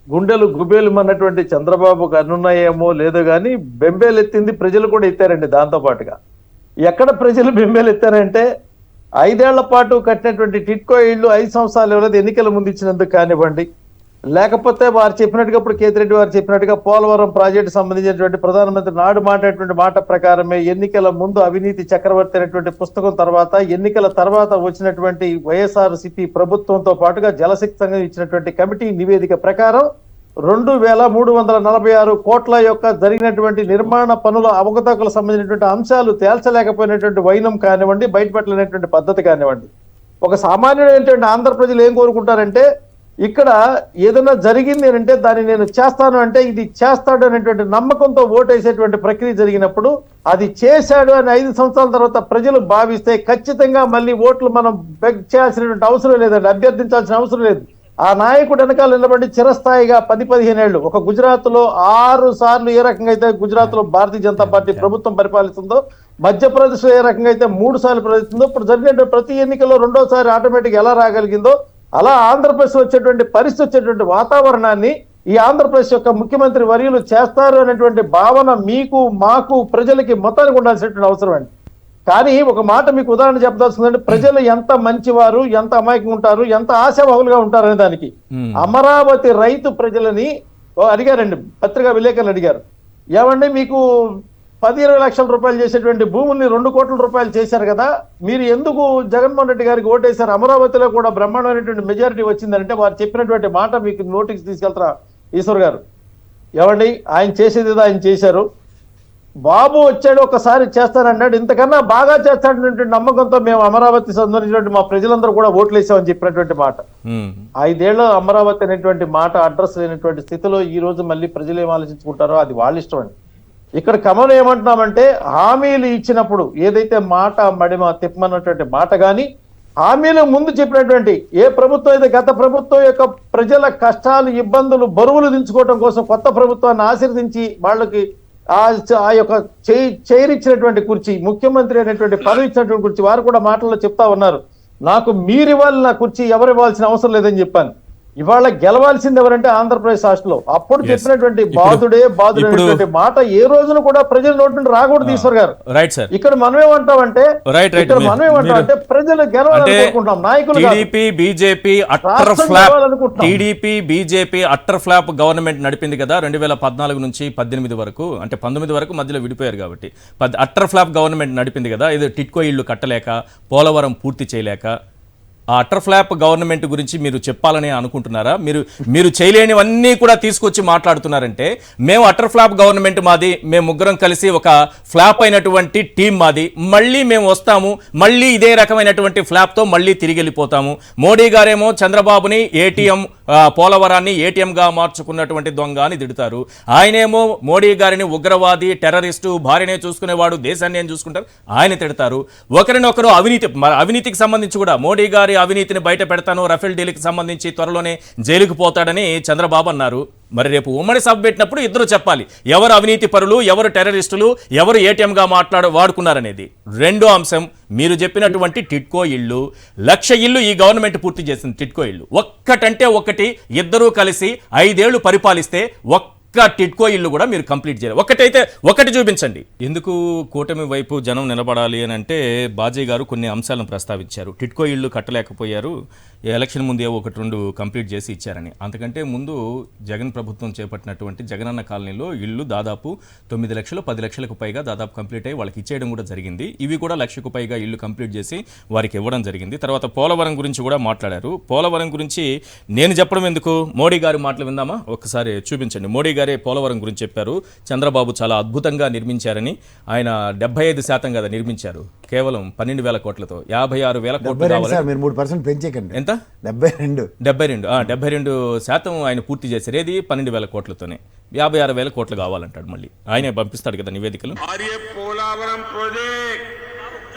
గుండెలు గుబేలు అన్నటువంటి చంద్రబాబుకు అనున్నాయేమో లేదో కానీ బెంబేలు ఎత్తింది ప్రజలు కూడా ఎత్తారండి. దాంతో పాటుగా ఎక్కడ ప్రజలు బెంబేలు ఎత్తారంటే, 5 ఏళ్ల పాటు కట్టినటువంటి టిట్కో ఇళ్లు 5 సంవత్సరాలు ఎవరైతే ఎన్నికల ముందు ఇచ్చినందుకు కానివ్వండి, లేకపోతే వారు చెప్పినట్టుగా ఇప్పుడు కేతిరెడ్డి వారు చెప్పినట్టుగా పోలవరం ప్రాజెక్టు సంబంధించినటువంటి ప్రధానమంత్రి నాడు మాట్లాడినటువంటి మాట ప్రకారమే ఎన్నికల ముందు అవినీతి చక్రవర్తి అనేటువంటి పుస్తకం తర్వాత ఎన్నికల తర్వాత వచ్చినటువంటి వైఎస్ఆర్సీపీ ప్రభుత్వంతో పాటుగా జలశక్తి సంఘం ఇచ్చినటువంటి కమిటీ నివేదిక ప్రకారం 2346 కోట్ల యొక్క జరిగినటువంటి నిర్మాణ పనుల అవకతవకలకు సంబంధించినటువంటి అంశాలు తేల్చలేకపోయినటువంటి వైనం కానివ్వండి, బయటపెట్టలేనటువంటి పద్ధతి కానివ్వండి. ఒక సామాన్యుడైనటువంటి ఆంధ్ర ప్రజలు ఏం కోరుకుంటారంటే, ఇక్కడ ఏదైనా జరిగింది అంటే దాన్ని నేను చేస్తాను అంటే ఇది చేస్తాడు అనేటువంటి నమ్మకంతో ఓటేసేటువంటి ప్రక్రియ జరిగినప్పుడు అది చేశాడు అని 5 సంవత్సరాల తర్వాత ప్రజలు భావిస్తే ఖచ్చితంగా మళ్ళీ ఓట్లు మనం బెగ్ చేయాల్సినటువంటి అవసరం లేదండి, అభ్యర్థించాల్సిన అవసరం లేదు. ఆ నాయకుడు వెనకాల నిలబడి చిరస్థాయిగా 10-15 ఏళ్ళు, ఒక గుజరాత్ లో 6 సార్లు ఏ రకంగా అయితే గుజరాత్ లో భారతీయ జనతా పార్టీ ప్రభుత్వం పరిపాలిస్తుందో, మధ్యప్రదేశ్ లో ఏ రకంగా అయితే 3 సార్లు పరిపాలిస్తుందో, ఇప్పుడు జరిగినటువంటి ప్రతి ఎన్నికల్లో 2వసారి ఆటోమేటిక్ ఎలా రాగలిగిందో, అలా ఆంధ్రప్రదేశ్ వచ్చేటువంటి పరిస్థితి, వచ్చేటువంటి వాతావరణాన్ని ఈ ఆంధ్రప్రదేశ్ యొక్క ముఖ్యమంత్రి వర్యులు చేస్తారు అనేటువంటి భావన మీకు, మాకు, ప్రజలకి మొత్తానికి ఉండాల్సినటువంటి అవసరం అండి. కానీ ఒక మాట మీకు ఉదాహరణ చెప్పదలుచుకుందంటే, ప్రజలు ఎంత మంచివారు, ఎంత అమాయకంగా ఉంటారు, ఎంత ఆశావాహులుగా ఉంటారు అనే దానికి అమరావతి రైతు ప్రజలని అడిగారండి, పత్రికా విలేకరులు అడిగారు, ఏమండి మీకు 10-20 లక్షల రూపాయలు చేసేటువంటి భూముల్ని 2 కోట్ల రూపాయలు చేశారు కదా, మీరు ఎందుకు జగన్మోహన్ రెడ్డి గారికి ఓటేశారు? అమరావతిలో కూడా బ్రహ్మాండమైనటువంటి మెజారిటీ వచ్చిందంటే వారు చెప్పినటువంటి మాట మీకు నోటీస్ తీసుకెళ్తారా ఈశ్వర్ గారు? ఏమండి, ఆయన చేసేది ఏదో ఆయన చేశారు, బాబు వచ్చాడు ఒకసారి చేస్తానన్నాడు, ఇంతకన్నా బాగా చేస్తాడనేటువంటి నమ్మకంతో మేము అమరావతి సంబంధించినటువంటి మా ప్రజలందరూ కూడా ఓట్లేసామని చెప్పినటువంటి మాట. 5 ఏళ్ళు అమరావతి అనేటువంటి మాట అడ్రస్ లేనటువంటి స్థితిలో ఈ రోజు మళ్ళీ ప్రజలు ఏం ఆలోచించుకుంటారో అది వాళ్ళ ఇష్టం అండి. ఇక్కడ కమలం ఏమంటున్నామంటే, హామీలు ఇచ్చినప్పుడు ఏదైతే మాట మడిమ తిప్పమన్నటువంటి మాట కానీ, హామీలు ముందు చెప్పినటువంటి ఏ ప్రభుత్వం అయితే గత ప్రభుత్వం యొక్క ప్రజల కష్టాలు, ఇబ్బందులు, బరువులు దించుకోవడం కోసం కొత్త ప్రభుత్వాన్ని ఆశీర్వదించి వాళ్ళకి ఆ యొక్క చేరిచ్చినటువంటి కుర్చీ, ముఖ్యమంత్రి అనేటువంటి పదవి ఇచ్చినటువంటి కుర్చీ, వారు కూడా మాటల్లో చెప్తా ఉన్నారు, నాకు మీరు ఇవ్వాలి నా కుర్చీ, ఎవరు ఇవ్వాల్సిన అవసరం లేదని చెప్పాను. ఇవాళ గెలవాల్సింది ఎవరంటే ఆంధ్రప్రదేశ్ రాష్ట్రంలో. అప్పుడు చెప్పినటువంటి బాధుడే మాట ఏ రోజున కూడా ప్రజల నోటి నుండి రాకూడదు ఈశ్వర్ గారు. Right sir. ఇక్కడ మనం ఏమంటామంటే ప్రజలు గెలవాలనుకుంటున్నాం, నాయకులు TDP BJP utter flop government నడిపింది కదా 2014 నుంచి 18 వరకు, అంటే 19 వరకు మధ్యలో విడిపోయారు కాబట్టి అట్టర్ ఫ్లాప్ గవర్నమెంట్ నడిపింది కదా. ఇది టిట్కో ఇళ్లు కట్టలేక, పోలవరం పూర్తి చేయలేక, ఆ అటర్ ఫ్లాప్ గవర్నమెంట్ గురించి మీరు చెప్పాలని అనుకుంటున్నారా? మీరు చేయలేనివన్నీ కూడా తీసుకొచ్చి మాట్లాడుతున్నారంటే, మేము అటర్ ఫ్లాప్ గవర్నమెంట్ మాది, మేము ముగ్గురం కలిసి ఒక ఫ్లాప్ అయినటువంటి టీం మాది, మళ్ళీ మేము వస్తాము, మళ్ళీ ఇదే రకమైనటువంటి ఫ్లాప్తో మళ్ళీ తిరిగి వెళ్ళిపోతాము. మోడీ గారేమో చంద్రబాబుని పోలవరాన్ని ఏటీఎంగా మార్చుకున్నటువంటి దొంగ అని తిడతారు. ఆయనేమో మోడీ గారిని ఉగ్రవాది, టెర్రరిస్టు, భార్యనే చూసుకునేవాడు, దేశాన్ని ఏం చూసుకుంటారు ఆయన తిడతారు. ఒకరినొకరు అవినీతికి సంబంధించి కూడా మోడీ గారి అవినీతిని బయట పెడతాను, రఫేల్ డీల్కి సంబంధించి త్వరలోనే జైలుకు పోతాడని చంద్రబాబు అన్నారు. మరి రేపు ఉమ్మడి సభ పెట్టినప్పుడు ఇద్దరు చెప్పాలి, ఎవరు అవినీతి పరులు, ఎవరు టెర్రరిస్టులు, ఎవరు ఏటీఎంగా వాడుకున్నారనేది. రెండో అంశం, మీరు చెప్పినటువంటి టిట్కో ఇళ్ళు, 1,00,000 ఇళ్ళు ఈ గవర్నమెంట్ పూర్తి చేసింది. టిట్కో ఇళ్ళు ఒక్కటంటే ఒక్కటి, ఇద్దరూ కలిసి 5 ఏళ్లు పరిపాలిస్తే ఒక్క ఒక్క టిడ్కో ఇల్లు కూడా మీరు కంప్లీట్ చేయలేదు. ఒకటి చూపించండి. ఎందుకు కూటమి వైపు జనం నిలబడాలి అని అంటే బాజీ గారు కొన్ని అంశాలను ప్రస్తావించారు. టిడ్కో ఇల్లు కట్టలేకపోయారు, ఎలక్షన్ ముందు ఏవో 1-2 కంప్లీట్ చేసి ఇచ్చారని. అంతకంటే ముందు జగన్ ప్రభుత్వం చేపట్టినటువంటి జగనన్న కాలనీలో ఇల్లు దాదాపు 9 లక్షలు 10 లక్షలకు పైగా దాదాపు కంప్లీట్ అయ్యి వాళ్ళకి ఇచ్చేయడం కూడా జరిగింది. ఇవి కూడా 1 లక్షకు పైగా ఇల్లు కంప్లీట్ చేసి వారికి ఇవ్వడం జరిగింది. తర్వాత పోలవరం గురించి కూడా మాట్లాడారు. పోలవరం గురించి నేను చెప్పడం ఎందుకు, మోడీ గారి మాటలు విందామా? ఒక్కసారి చూపించండి. మోడీ గారే పోలవరం గురించి చెప్పారు. చంద్రబాబు చాలా అద్భుతంగా నిర్మించారని. ఆయన 75% కదా నిర్మించారు, కేవలం 12,000 కోట్లతో. 56,000 కోట్లు కావాలి. మీరు 3% పెంచేకండి. ఎంత? 72% ఆయన పూర్తి చేశారు. ఏది 12,000 కోట్లతోనే. 56,000 కోట్లు కావాలంటాడు. మళ్ళీ ఆయనే పంపిస్తాడు కదా నివేదికలు. और ये पोलावरम प्रोजेक्ट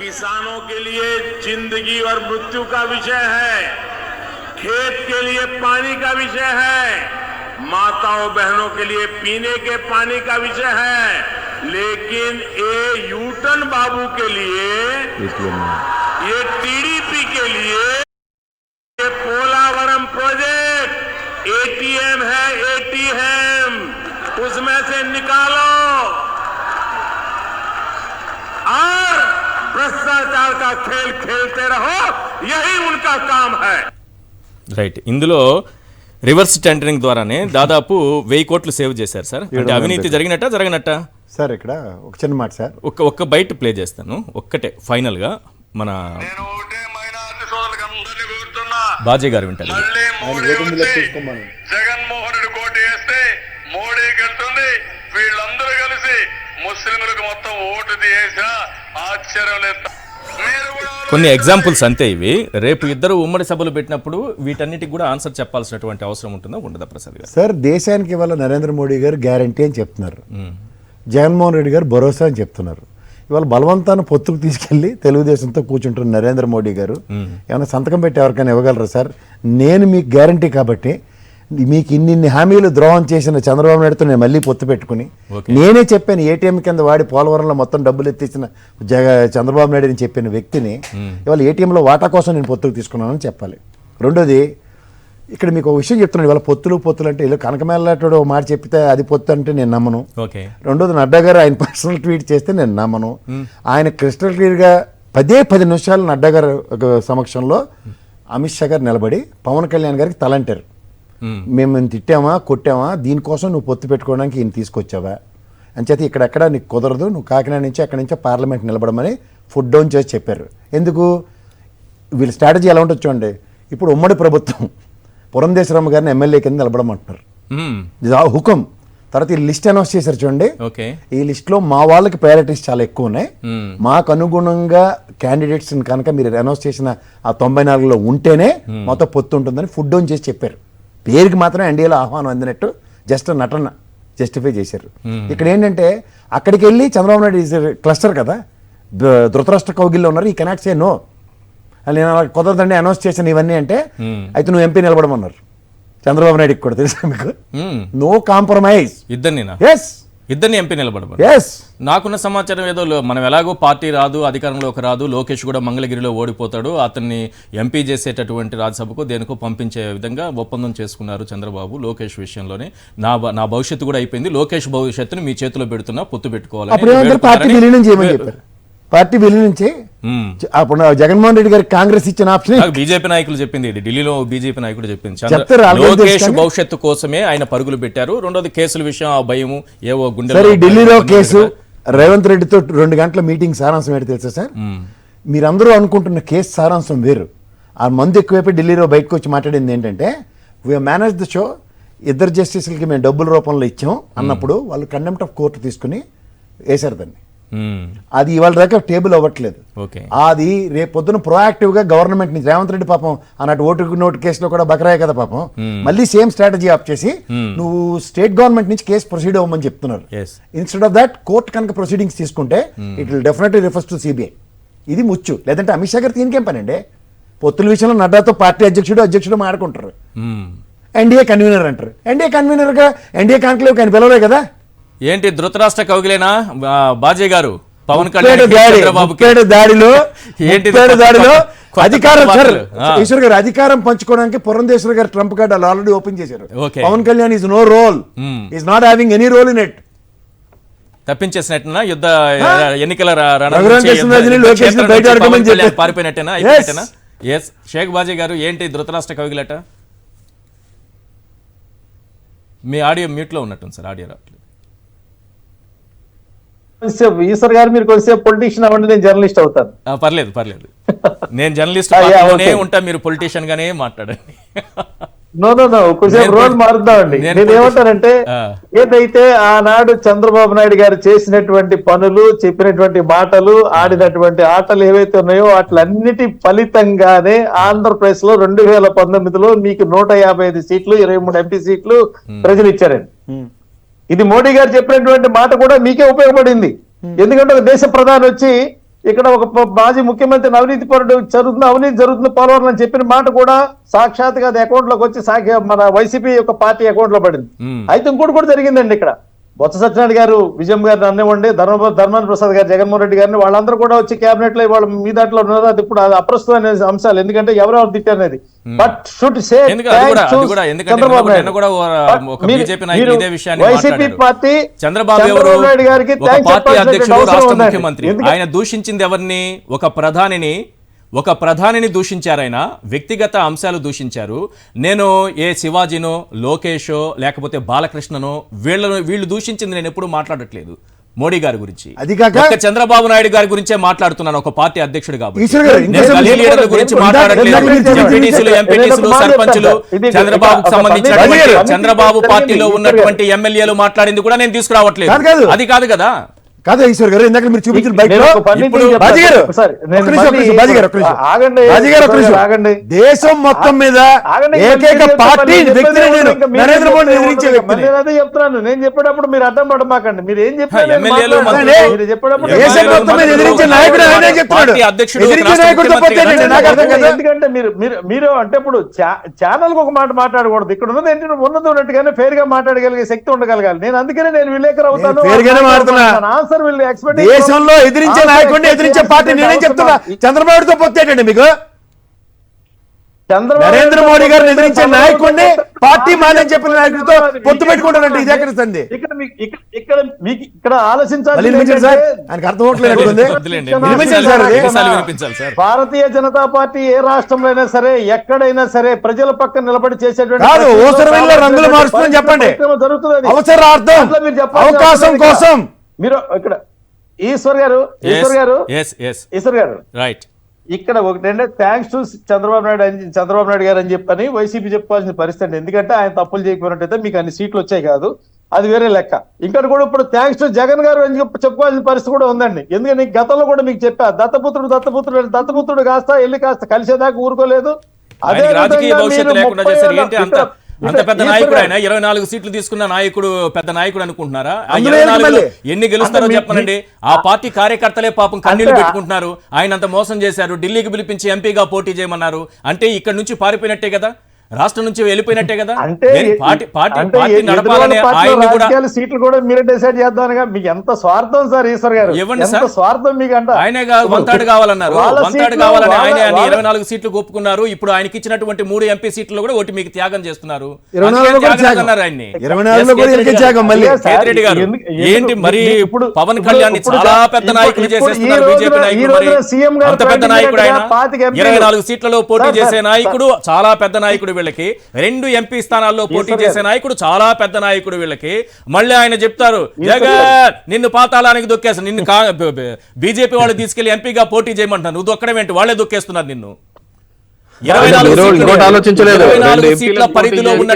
किसानों के लिए जिंदगी और मृत्यु का विषय है, खेत के लिए पानी का विषय है, माताओं बहनों के लिए पीने के पानी का विषय है। लेकिन ये यूटन बाबू के लिए, ये टीडीपी के लिए ये पोलावरम प्रोजेक्ट एटीएम है, एटीएम उसमें से निकालो और भ्रष्टाचार का खेल खेलते रहो, यही उनका काम है। రైట్. ఇందులో రివర్స్ టెండరింగ్ ద్వారానే దాదాపు 1000 కోట్లు సేవ్ చేశారు సార్. అంటే అవినీతి జరగనట్ట సార్ ఇక్కడ ఒక చిన్న మాట సార్, ఒక్క బయట ప్లే చేస్తాను. ఒక్కటే ఫైనల్ గా మన నేను ఒకటే మైనారిటీ సోదరులకు అందరినీ కోరుతున్నా, బాజీ గారు వింటారు. మళ్ళీ మోడీ వస్తే జగన్మోహన్ రెడ్డి కోట వేస్తే మోడీకి వెళ్తుంది. వీళ్ళందరూ కలిసి ముస్లింలకు మొత్తం ఓటు తీసేసా ఆశ్చర్యం లేదు. మీరు కూడా కొన్ని ఎగ్జాంపుల్స్ అంతే ఇవి. రేపు ఇద్దరు ఉమ్మడి సభలు పెట్టినప్పుడు వీటన్నిటికి కూడా ఆన్సర్ చెప్పాల్సినటువంటి అవసరం ఉంటుందా ఉండదా ప్రసాద్ గారు? సార్ దేశానికి ఇవాళ నరేంద్ర మోడీ గారు గ్యారంటీ అని చెప్తున్నారు, జగన్మోహన్ రెడ్డి గారు భరోసా అని చెప్తున్నారు. ఇవాళ బలవంతాన్ని పొత్తుకు తీసుకెళ్లి తెలుగుదేశంతో కూర్చుంటున్న నరేంద్ర మోడీ గారు ఏమైనా సంతకం పెట్టి ఎవరికైనా ఇవ్వగలరా సార్? నేను మీకు గ్యారంటీ కాబట్టి మీకు ఇన్ని హామీలు ద్రోహం చేసిన చంద్రబాబు నాయుడుతో నేను మళ్ళీ పొత్తు పెట్టుకుని నేనే చెప్పాను, ఏటీఎం కింద వాడి పోలవరంలో మొత్తం డబ్బులు ఎత్తించిన చంద్రబాబు నాయుడు అని చెప్పిన వ్యక్తిని ఇవాళ ఏటీఎంలో వాటా కోసం నేను పొత్తుకు తీసుకున్నానని చెప్పాలి. రెండోది ఇక్కడ మీకు ఒక విషయం చెప్తున్నాను, ఇవాళ పొత్తులు అంటే ఇలా కనకమేళ్ళటోడు మాట చెప్తే అది పొత్తు అంటే నేను నమ్మను. రెండోది నడ్డా గారు ఆయన పర్సనల్ ట్వీట్ చేస్తే నేను నమ్మను. ఆయన క్రిస్టల్ క్లియర్గా 10 నిమిషాలు నడ్డా గారు సమక్షంలో అమిత్ షా గారు నిలబడి పవన్ కళ్యాణ్ గారికి తలంటారు, మేము తిట్టామా కొట్టామా దీనికోసం నువ్వు పొత్తు పెట్టుకోవడానికి ఈయన తీసుకొచ్చావా అని చెప్పి ఇక్కడెక్కడ నీకు కుదరదు, నువ్వు కాకినాడ నుంచి అక్కడి నుంచో పార్లమెంట్ నిలబడమని ఫుడ్ డౌన్ చేసి చెప్పారు. ఎందుకు వీళ్ళ స్ట్రాటజీ ఎలా ఉంటుంది చూడండి. ఇప్పుడు ఉమ్మడి ప్రభుత్వం పురంధేశ్వరమ్మ గారిని ఎమ్మెల్యే కింద నిలబడమంటున్నారు, హుకుం. తర్వాత ఈ లిస్ట్ అనౌన్స్ చేశారు చూడండి. ఈ లిస్ట్లో మా వాళ్ళకి ప్రయారిటీస్ చాలా ఎక్కువ ఉన్నాయి, మాకు అనుగుణంగా క్యాండిడేట్స్ కనుక మీరు అనౌన్స్ చేసిన ఆ 94లో ఉంటేనే మొత్తం పొత్తు ఉంటుందని ఫుడ్ డౌన్ చేసి చెప్పారు. పేరుకి మాత్రం ఎన్డీఏలో ఆహ్వానం అందినట్టు జస్ట్ నటన జస్టిఫై చేశారు. ఇక్కడ ఏంటంటే అక్కడికి వెళ్ళి చంద్రబాబు నాయుడు క్లస్టర్ కదా, ధృతరాష్ట్ర కౌగిల్లో ఉన్నారు, ఈ కెనాట్ సే నో. నేను అలా కుదరదండి అనౌన్స్ చేశాను ఇవన్నీ అంటే, అయితే నువ్వు ఎంపీ నిలబడమన్నారు చంద్రబాబు నాయుడుకి కూడా, తెలుసా మీకు? No compromise. ఇద్దరిని ఎంపీ నిలబడమన్నారు. నాకున్న సమాచారం ఏదో మనం ఎలాగో పార్టీ రాదు, అధికారంలోకి రాదు, లోకేష్ కూడా మంగళగిరిలో ఓడిపోతాడు, అతన్ని ఎంపీ చేసేటటువంటి రాజ్యసభకు దేనికో పంపించే విధంగా ఒప్పందం చేసుకున్నారు చంద్రబాబు లోకేష్ విషయంలోనే. నా భవిష్యత్తు కూడా అయిపోయింది, లోకేష్ భవిష్యత్తును మీ చేతిలో పెడుతున్నా, పొత్తు పెట్టుకోవాలి. పార్టీ విలీనించి అప్పుడు జగన్మోహన్ రెడ్డి గారికి కాంగ్రెస్ ఇచ్చిన ఆప్షన్ బీజేపీ నాయకులు చెప్పింది, ఇది ఢిల్లీలో బీజేపీ నాయకుడు చెప్పింది. లోకేష్ భవిష్యత్తు కోసమే ఆయన పరుగులు పెట్టారు. రెండోది కేసుల విషయం, ఆ భయము ఏవో గుండె. ఢిల్లీలో కేసు రేవంత్ రెడ్డితో 2 గంటల మీటింగ్ సారాంశం ఏంటి తెలుసా సార్? మీరందరూ అనుకుంటున్న కేసు సారాంశం వేరు. ఆ మందు ఎక్కువైపోయి ఢిల్లీలో బయటకు వచ్చి మాట్లాడింది ఏంటంటే, వీ మేనేజ్ ద షో, ఇద్దరు జస్టిస్లకి మేము డబ్బుల రూపంలో ఇచ్చాం అన్నప్పుడు వాళ్ళు కంటెంప్ట్ ఆఫ్ కోర్టు తీసుకుని వేశారు దాన్ని. అది ఇవాళ దాకా టేబుల్ అవ్వట్లేదు. అది రేపు పొద్దున ప్రొయాక్టివ్ గా గవర్నమెంట్ నుంచి రేవంత్ రెడ్డి పాపం అన్నట్టు ఓటు నోటు కేసులో కూడా బకరాయ కదా పాపం, మళ్ళీ సేమ్ స్ట్రాటజీ ఆప్ చేసి నువ్వు స్టేట్ గవర్నమెంట్ నుంచి కేసు ప్రొసీడ్ అవ్వమని చెప్తున్నారు. ఇన్స్టెడ్ ఆఫ్ దాట్ కోర్టు కనుక ప్రొసీడింగ్స్ తీసుకుంటే it will definitely refers to CBI. ఇది ముచ్చు. లేదంటే అమిత్ షా గారు దీనికేం పని అండి? పొత్తుల విషయంలో నడ్డాతో పార్టీ అధ్యక్షుడు మాట్లాడుకుంటారు, ఎన్డీఏ కన్వీనర్ అంటారు. ఎన్డీఏ కన్వీనర్ గా ఎన్డీఏ కాంక్లేవ్ కానీ పిలవలే కదా. ఏంటి ధృతరాష్ట్ర కౌగిలేనా బాజీ గారు? పవన్ కళ్యాణ్ దాడిలో అధికారం సార్ ఆ. ఈశ్వర్ గారు అధికారం పంచుకోవడానికి Purandeshwar garu trump card already open చేశారు. Okay. Pawan Kalyan is no role, is not having any role in it. తప్పించేసినట్టేనా యుద్ధ ఎన్నికల రణం రఘురామ్ నుంచి కృష్ణరాజుని యుద్ధ లోకేష్ని క్షేత్రం బయట నుంచి అడగమని పవన్ కళ్యాణ్ చెప్పారు. పారిపోయినట్టేనా Yes. అయిపోయినట్టేనా? ఎస్ షేక్ బాజీ గారు ఏంటి ధృతరాష్ట్ర కవిగిలట? మీ ఆడియో మ్యూట్ లో ఉన్నట్టుంది సార్, ఆడియో రావట్లేదు. కొద్దిసేపు ఈశ్వర్ గారు మీరు కొద్దిసేపు పొలిటీషియన్ అవ్వండి, నేను జర్నలిస్ట్ అవుతాను. పర్లేదు పర్లేదు, నేను జర్నలిస్ట్ Yeah, పార్టీలోనే okay. ఉంటా, మీరు పొలిటీషియన్ గానే మాట్లాడండి. నో కొద్దిసేపు నేను రోల్ మారుద్దామండి. నేను నేను ఏమంటానంటే ఆ. ఏదైతే ఆనాడు చంద్రబాబు నాయుడు గారు చేసినటువంటి పనులు, చెప్పినటువంటి మాటలు, ఆడినటువంటి ఆటలు ఏవైతే ఉన్నాయో వాటిలన్నిటి ఫలితంగానే ఆంధ్రప్రదేశ్ లో 2019లో మీకు 155 సీట్లు, 23 ఎంపీ సీట్లు ప్రజలు ఇచ్చారండి. ఇది మోడీ గారు చెప్పినటువంటి మాట కూడా మీకే ఉపయోగపడింది. ఎందుకంటే ఒక దేశ ప్రధాని వచ్చి ఇక్కడ ఒక మాజీ ముఖ్యమంత్రి అవినీతి పరుడు అవినీతి జరుగుతుంది పోలవరం అని చెప్పిన మాట కూడా సాక్షాత్గా అది అకౌంట్ లోకి వచ్చి మన వైసీపీ యొక్క పార్టీ అకౌంట్ లో పడింది. అయితే ఇంకోటి కూడా జరిగిందండి. ఇక్కడ బొత్స సత్యనారాయణ గారు, విజయం గారిని అన్నివ్వండి, ధర్మాన ప్రసాద్ గారు, జగన్మోహన్ రెడ్డి గారిని వాళ్ళందరూ కూడా వచ్చి కేబినెట్ లో వాళ్ళ మీ దాంట్లో ఉన్నారు. అది ఇప్పుడు అది అప్రస్తుతమైన అంశాలు, ఎందుకంటే ఎవరెవరు తిట్టారనేది. But should say YCP party Chandrababu Naidu గారికి ఒక పార్టీ అధ్యక్షుడు, రాష్ట్ర ముఖ్యమంత్రి, ఆయన దూషించింది ఎవరిని? ఒక ప్రధానిని దూషించారు. ఆయన వ్యక్తిగత అంశాలు దూషించారు. నేను ఏ శివాజీనో, లోకేషో, లేకపోతే బాలకృష్ణనో వీళ్ళు దూషించింది నేను ఎప్పుడూ మాట్లాడట్లేదు మోడీ గారి గురించి. అది కాక ఒక్క చంద్రబాబు నాయుడు గారి గురించే మాట్లాడుతున్నాను, ఒక పార్టీ అధ్యక్షుడు కాబట్టి. ఈశ్వర్ గారు, నేను గల్లీ లీడర్ల గురించి మాట్లాడట్లేదు. ఎంపీటీసీలు, ఎంపీటీసీలు, సర్పంచులు, చంద్రబాబుకు సంబంధించిన చంద్రబాబు పార్టీలో ఉన్నటువంటి ఎమ్మెల్యేలు మాట్లాడింది కూడా నేను తీసుకురావట్లేదు. అది కాదు కదా. కాదా ఈశ్వర్ గారు, ఇందాక మీరు చూపించిన బైక్ లో ఆగండి. దేశం మొత్తం మీద ఏకైక పార్టీ వ్యక్తిని నేను నరేంద్ర మోడీ ఎదిరించే వ్యక్తిని. అదే చెప్తున్నాను. నేను చెప్పేటప్పుడు మీరు అడ్డం పడమాకండి. మీరు ఏం చెప్పారు? ఎమ్మెల్యేలు, మీరు చెప్పేటప్పుడు దేశం మొత్తం మీద ఎదిరించే నాయకుడు ఆయనే చెప్తున్నాడు. ఎదిరించే నాయకుడితో పోతే నాకు అర్థం కదా. ఎందుకంటే మీరు అంటే ఇప్పుడు ఛానల్ ఒక మాట మాట్లాడకూడదు. ఇక్కడ ఉన్నది ఏంటి, ఉన్నది ఉన్నట్టుగానే ఫెయిర్ గా మాట్లాడగలిగే శక్తి ఉండగలగాలి. నేను అందుకనే నేను విలేకరు అవుతాను. ఫెయిర్ గానే మాట్లాడుతున్నా. దేశంలో ఎదిరించే నాయకుడిని ఎదిరించే పార్టీ నేనేం చెప్తున్నా. చంద్రబాబుతో పొత్తేటండి మీకు. నరేంద్ర మోడీ గారిని ఎదిరించే నాయకుడిని పార్టీ మాదని చెప్పిన నాయకుడితో పొత్తు పెట్టుకుంటారంటే ఇది ఎక్కడ సంది? ఇక్కడ ఆలోచించాలి. ఆయనకు అర్థం అవట్లేదు. భారతీయ జనతా పార్టీ ఏ రాష్ట్రంలో అయినా సరే, ఎక్కడైనా సరే ప్రజల పక్కన నిలబడి చేసేటువంటి కాదు, ఓసరవెల్లిలో రంగులు మారుస్తుందని చెప్పండి. అవసరార్థం, అవకాశం కోసం మీరు ఇక్కడ ఈశ్వర్ గారు రైట్. ఇక్కడ ఒకటంటే థ్యాంక్స్ టు చంద్రబాబు నాయుడు గారు అని చెప్పని వైసీపీ చెప్పుకోవాల్సిన పరిస్థితి. ఎందుకంటే ఆయన తప్పులు చేయకపోయినట్టయితే మీకు అన్ని సీట్లు వచ్చాయి కాదు, అది వేరే లెక్క. ఇంకా కూడా ఇప్పుడు థ్యాంక్స్ టు జగన్ గారు అని చెప్పుకోవాల్సిన పరిస్థితి కూడా ఉందండి. ఎందుకంటే గతంలో కూడా మీకు చెప్పా, దత్తపుత్రుడు కాస్త వెళ్ళి కాస్త కలిసేదాకా ఊరుకోలేదు. అదే రాజకీయ భవిష్యత్తు లేకుండా చేశారు. ఏంటి అంత పెద్ద నాయకుడు ఆయన? 24 సీట్లు తీసుకున్న నాయకుడు పెద్ద నాయకుడు అనుకుంటున్నారా? 24లో ఎన్ని గెలుస్తారో చెప్పనండి. ఆ పార్టీ కార్యకర్తలే పాపం కన్నీళ్లు పెట్టుకుంటున్నారు. ఆయన అంత మోసం చేశారు. ఢిల్లీకి పిలిపించి ఎంపీగా పోటీ చేయమన్నారు. అంటే ఇక్కడ నుంచి పారిపోయినట్టే కదా, రాష్ట్రం నుంచి వెళ్ళిపోయినట్టే కదా. పార్టీ నడపాలని ఆయన కూడా సీట్లు కూడా మీరే డిసైడ్ చేద్దాం. మీకు ఎంత స్వార్థం సార్ ఈశ్వర్ గారు, ఇవ్వండి సార్. స్వార్థం మీకు అంట. ఆయనే వంతాడు కావాలన్నారు, వంతాడు కావాలని ఆయన 24 సీట్లు ఒప్పుకున్నారు. ఇప్పుడు ఆయనకి ఇచ్చినటువంటి 3 ఎంపీ సీట్లు కూడా ఒకటి మీకు త్యాగం చేస్తున్నారు. కేతిరెడ్డి గారు ఏంటి మరి పవన్ కళ్యాణ్ చాలా పెద్ద నాయకులు చేసేస్తున్నారు బీజేపీ నాయకులు. అంత పెద్ద నాయకుడు ఆయన 24 సీట్లలో పోటీ చేసే నాయకుడు, చాలా పెద్ద నాయకుడు. వీళ్ళకి 2 ఎంపీ స్థానాల్లో పోటీ చేసే నాయకుడు, చాలా పెద్ద నాయకుడు. వీళ్ళకి మళ్ళీ ఆయన చెప్తారు, జగన్ నిన్ను పాతాళానికి దొక్కేస్తా, నిన్ను బీజేపీ వాళ్ళు తీసుకెళ్లి ఎంపీగా పోటీ చేయమంటారు, నువ్వు దొక్కడమేంటి, వాళ్ళే దొక్కేస్తున్నారు నిన్ను. 24 సీట్ల పరిధిలో ఉన్న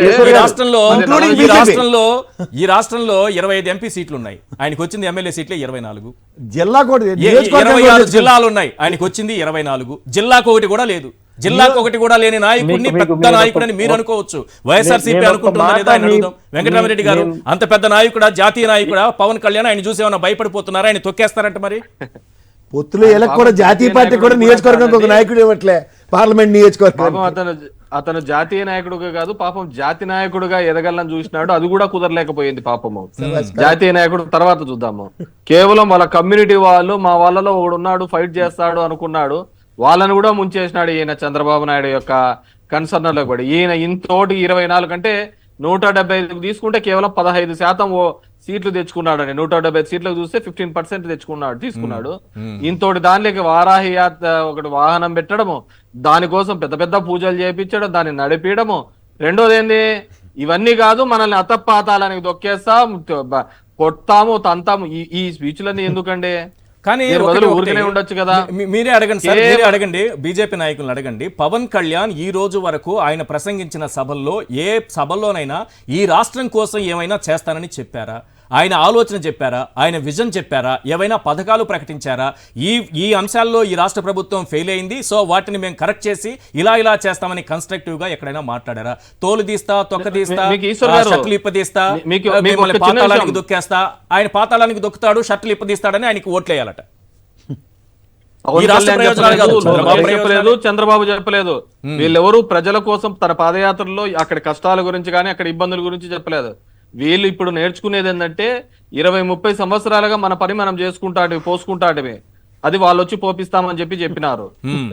ఈ రాష్ట్రంలో 25 ఎంపీ సీట్లు ఉన్నాయి. ఆయనకు వచ్చింది ఎమ్మెల్యే సీట్లే 24. జిల్లా 26 జిల్లాలు ఉన్నాయి, ఆయనకు వచ్చింది 24. జిల్లాకు ఒకటి కూడా లేదు. జిల్లాకు ఒకటి కూడా లేని నాయకుడిని పెద్ద నాయకుడని మీరు అనుకోవచ్చు. వైఎస్ఆర్సీపీ అనుకుంటుందా లేదా ఆయన అడుగుదాం. వెంకటరామరెడ్డి గారు అంత పెద్ద నాయకుడా, జాతీయ నాయకుడా పవన్ కళ్యాణ్? ఆయన చూసి ఏమన్నా భయపడిపోతున్నారా? ఆయన తొక్కేస్తారంట మరి. పొత్తులు ఎలకు కూడా జాతీయ పార్టీ కూడా నియోజకవర్గం ఒక నాయకుడు ఇవ్వట్లే, పార్లమెంట్ నియోజకవర్గం. అతను జాతీయ నాయకుడుగా కాదు పాపం, జాతి నాయకుడుగా ఎదగలని చూసినాడు, అది కూడా కుదరలేకపోయింది పాపము. జాతీయ నాయకుడు తర్వాత చూద్దాము. కేవలం వాళ్ళ కమ్యూనిటీ వాళ్ళు, మా వాళ్ళలో ఒకడు ఉన్నాడు ఫైట్ చేస్తాడు అనుకున్నాడు. వాళ్ళని కూడా ముంచేసినాడు ఈయన చంద్రబాబు నాయుడు యొక్క కన్సర్నర్లో కూడా. ఈయన ఇంతోటి 24 కంటే 175 తీసుకుంటే కేవలం 15% సీట్లు తెచ్చుకున్నాడు. 175 సీట్లకు చూస్తే 15% తీసుకున్నాడు. ఇంతోటి దానిలోకి వారాహి యాత్ర ఒకటి వాహనం పెట్టడము, దానికోసం పెద్ద పెద్ద పూజలు చేయించడం, దాన్ని నడిపించడము. రెండోది ఏంది, ఇవన్నీ కాదు మనల్ని అతపాతాలని దొక్కేస్తాం, కొడతాము, తంతాము. ఈ స్పీచ్లన్నీ ఎందుకండి? కానీ మీరు ఒకటి బదులు ఒకటి ఊరికనే ఉండొచ్చు కదా. మీరే అడగండి సార్, మీరే అడగండి, బీజేపీ నాయకులను అడగండి. పవన్ కళ్యాణ్ ఈ రోజు వరకు ఆయన ప్రసంగించిన సభల్లో ఏ సభల్లోనైనా ఈ రాష్ట్రం కోసం ఏమైనా చేస్తానని చెప్పారా? ఆయన ఆలోచన చెప్పారా? ఆయన విజన్ చెప్పారా? ఏవైనా పథకాలు ప్రకటించారా? ఈ అంశాల్లో ఈ రాష్ట్ర ప్రభుత్వం ఫెయిల్ అయింది, సో వాటిని మేము కరెక్ట్ చేసి ఇలా చేస్తామని కన్స్ట్రక్టివ్ గా ఎక్కడైనా మాట్లాడారా? తోలు తీస్తా, తొక్క తీస్తా, షర్టులు ఇప్పదీస్తా, మిమ్మల్ని పాతాళానికి దొక్కేస్తా, ఆయన పాతాళానికి దొక్కుతాడు, షర్టులు ఇప్పదీస్తాడని ఆయనకి ఓట్లేయాలట. చెప్పలేదు, చంద్రబాబు చెప్పలేదు. వీళ్ళెవరు ప్రజల కోసం తన పాదయాత్రలో అక్కడ కష్టాల గురించి కానీ అక్కడ ఇబ్బందుల గురించి చెప్పలేదు. వీళ్ళు ఇప్పుడు నేర్చుకునేది ఏంటంటే 20-30 సంవత్సరాలుగా మన పని మనం పోసుకుంటాడమే, అది వాళ్ళు వచ్చి పోపిస్తామని చెప్పినారు.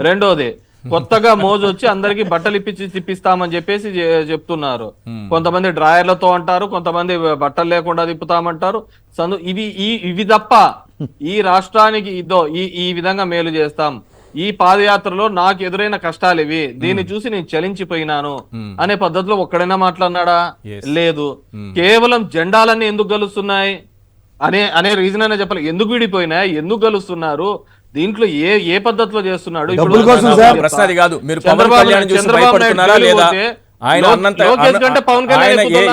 రెండోది, కొత్తగా మోజు వచ్చి అందరికి బట్టలు తిప్పిస్తామని చెప్పేసి చెప్తున్నారు. కొంతమంది డ్రాయర్లతో అంటారు, కొంతమంది బట్టలు లేకుండా తిప్పుతామంటారు. ఇవి తప్ప ఈ రాష్ట్రానికి ఈ విధంగా మేలు చేస్తాం, ఈ పాదయాత్రలో నాకు ఎదురైన కష్టాలు ఇవి, దీన్ని చూసి నేను చలించిపోయినాను అనే పద్ధతిలో ఒక్కడైనా మాట్లాడినాడా? లేదు. కేవలం జెండాలన్నీ ఎందుకు గలుస్తున్నాయి అనే రీజన్ అనే చెప్పాలి. ఎందుకు విడిపోయినాయి, ఎందుకు గలుస్తున్నారు, దీంట్లో ఏ పద్ధతిలో చేస్తున్నాడు? ప్రశ్న అది కాదు. మీరు పవన్ కళ్యాణ్ చూసి భయపడుతున్నారా లేదా? ఆయన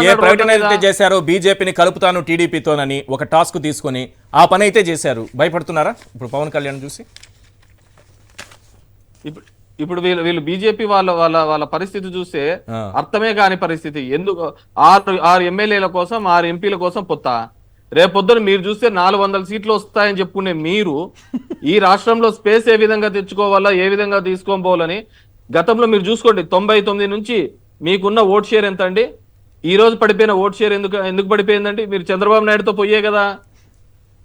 ఏ ప్రకటన అయితే చేశారో బీజేపీని కలుపుతాను టీడీపీతోనని ఒక టాస్క్ తీసుకొని ఆ పని అయితే చేశారు, భయపడుతున్నారా ఇప్పుడు పవన్ కళ్యాణ్ చూసి? ఇప్పుడు వీళ్ళు బీజేపీ వాళ్ళ పరిస్థితి చూస్తే అర్థమే కాని పరిస్థితి. ఎందుకు 6 ఎమ్మెల్యేల కోసం 6 ఎంపీల కోసం పొత్తా? రేపొద్దున మీరు చూస్తే 400 సీట్లు వస్తాయని చెప్పుకునే మీరు ఈ రాష్ట్రంలో స్పేస్ ఏ విధంగా తెచ్చుకోవాలా, ఏ విధంగా తీసుకోవాలని గతంలో మీరు చూసుకోండి. 99 నుంచి మీకున్న ఓట్ షేర్ ఎంత అండి? ఈ రోజు పడిపోయిన ఓట్ షేర్ ఎందుకు పడిపోయిందండి? మీరు చంద్రబాబు నాయుడుతో పోయే కదా.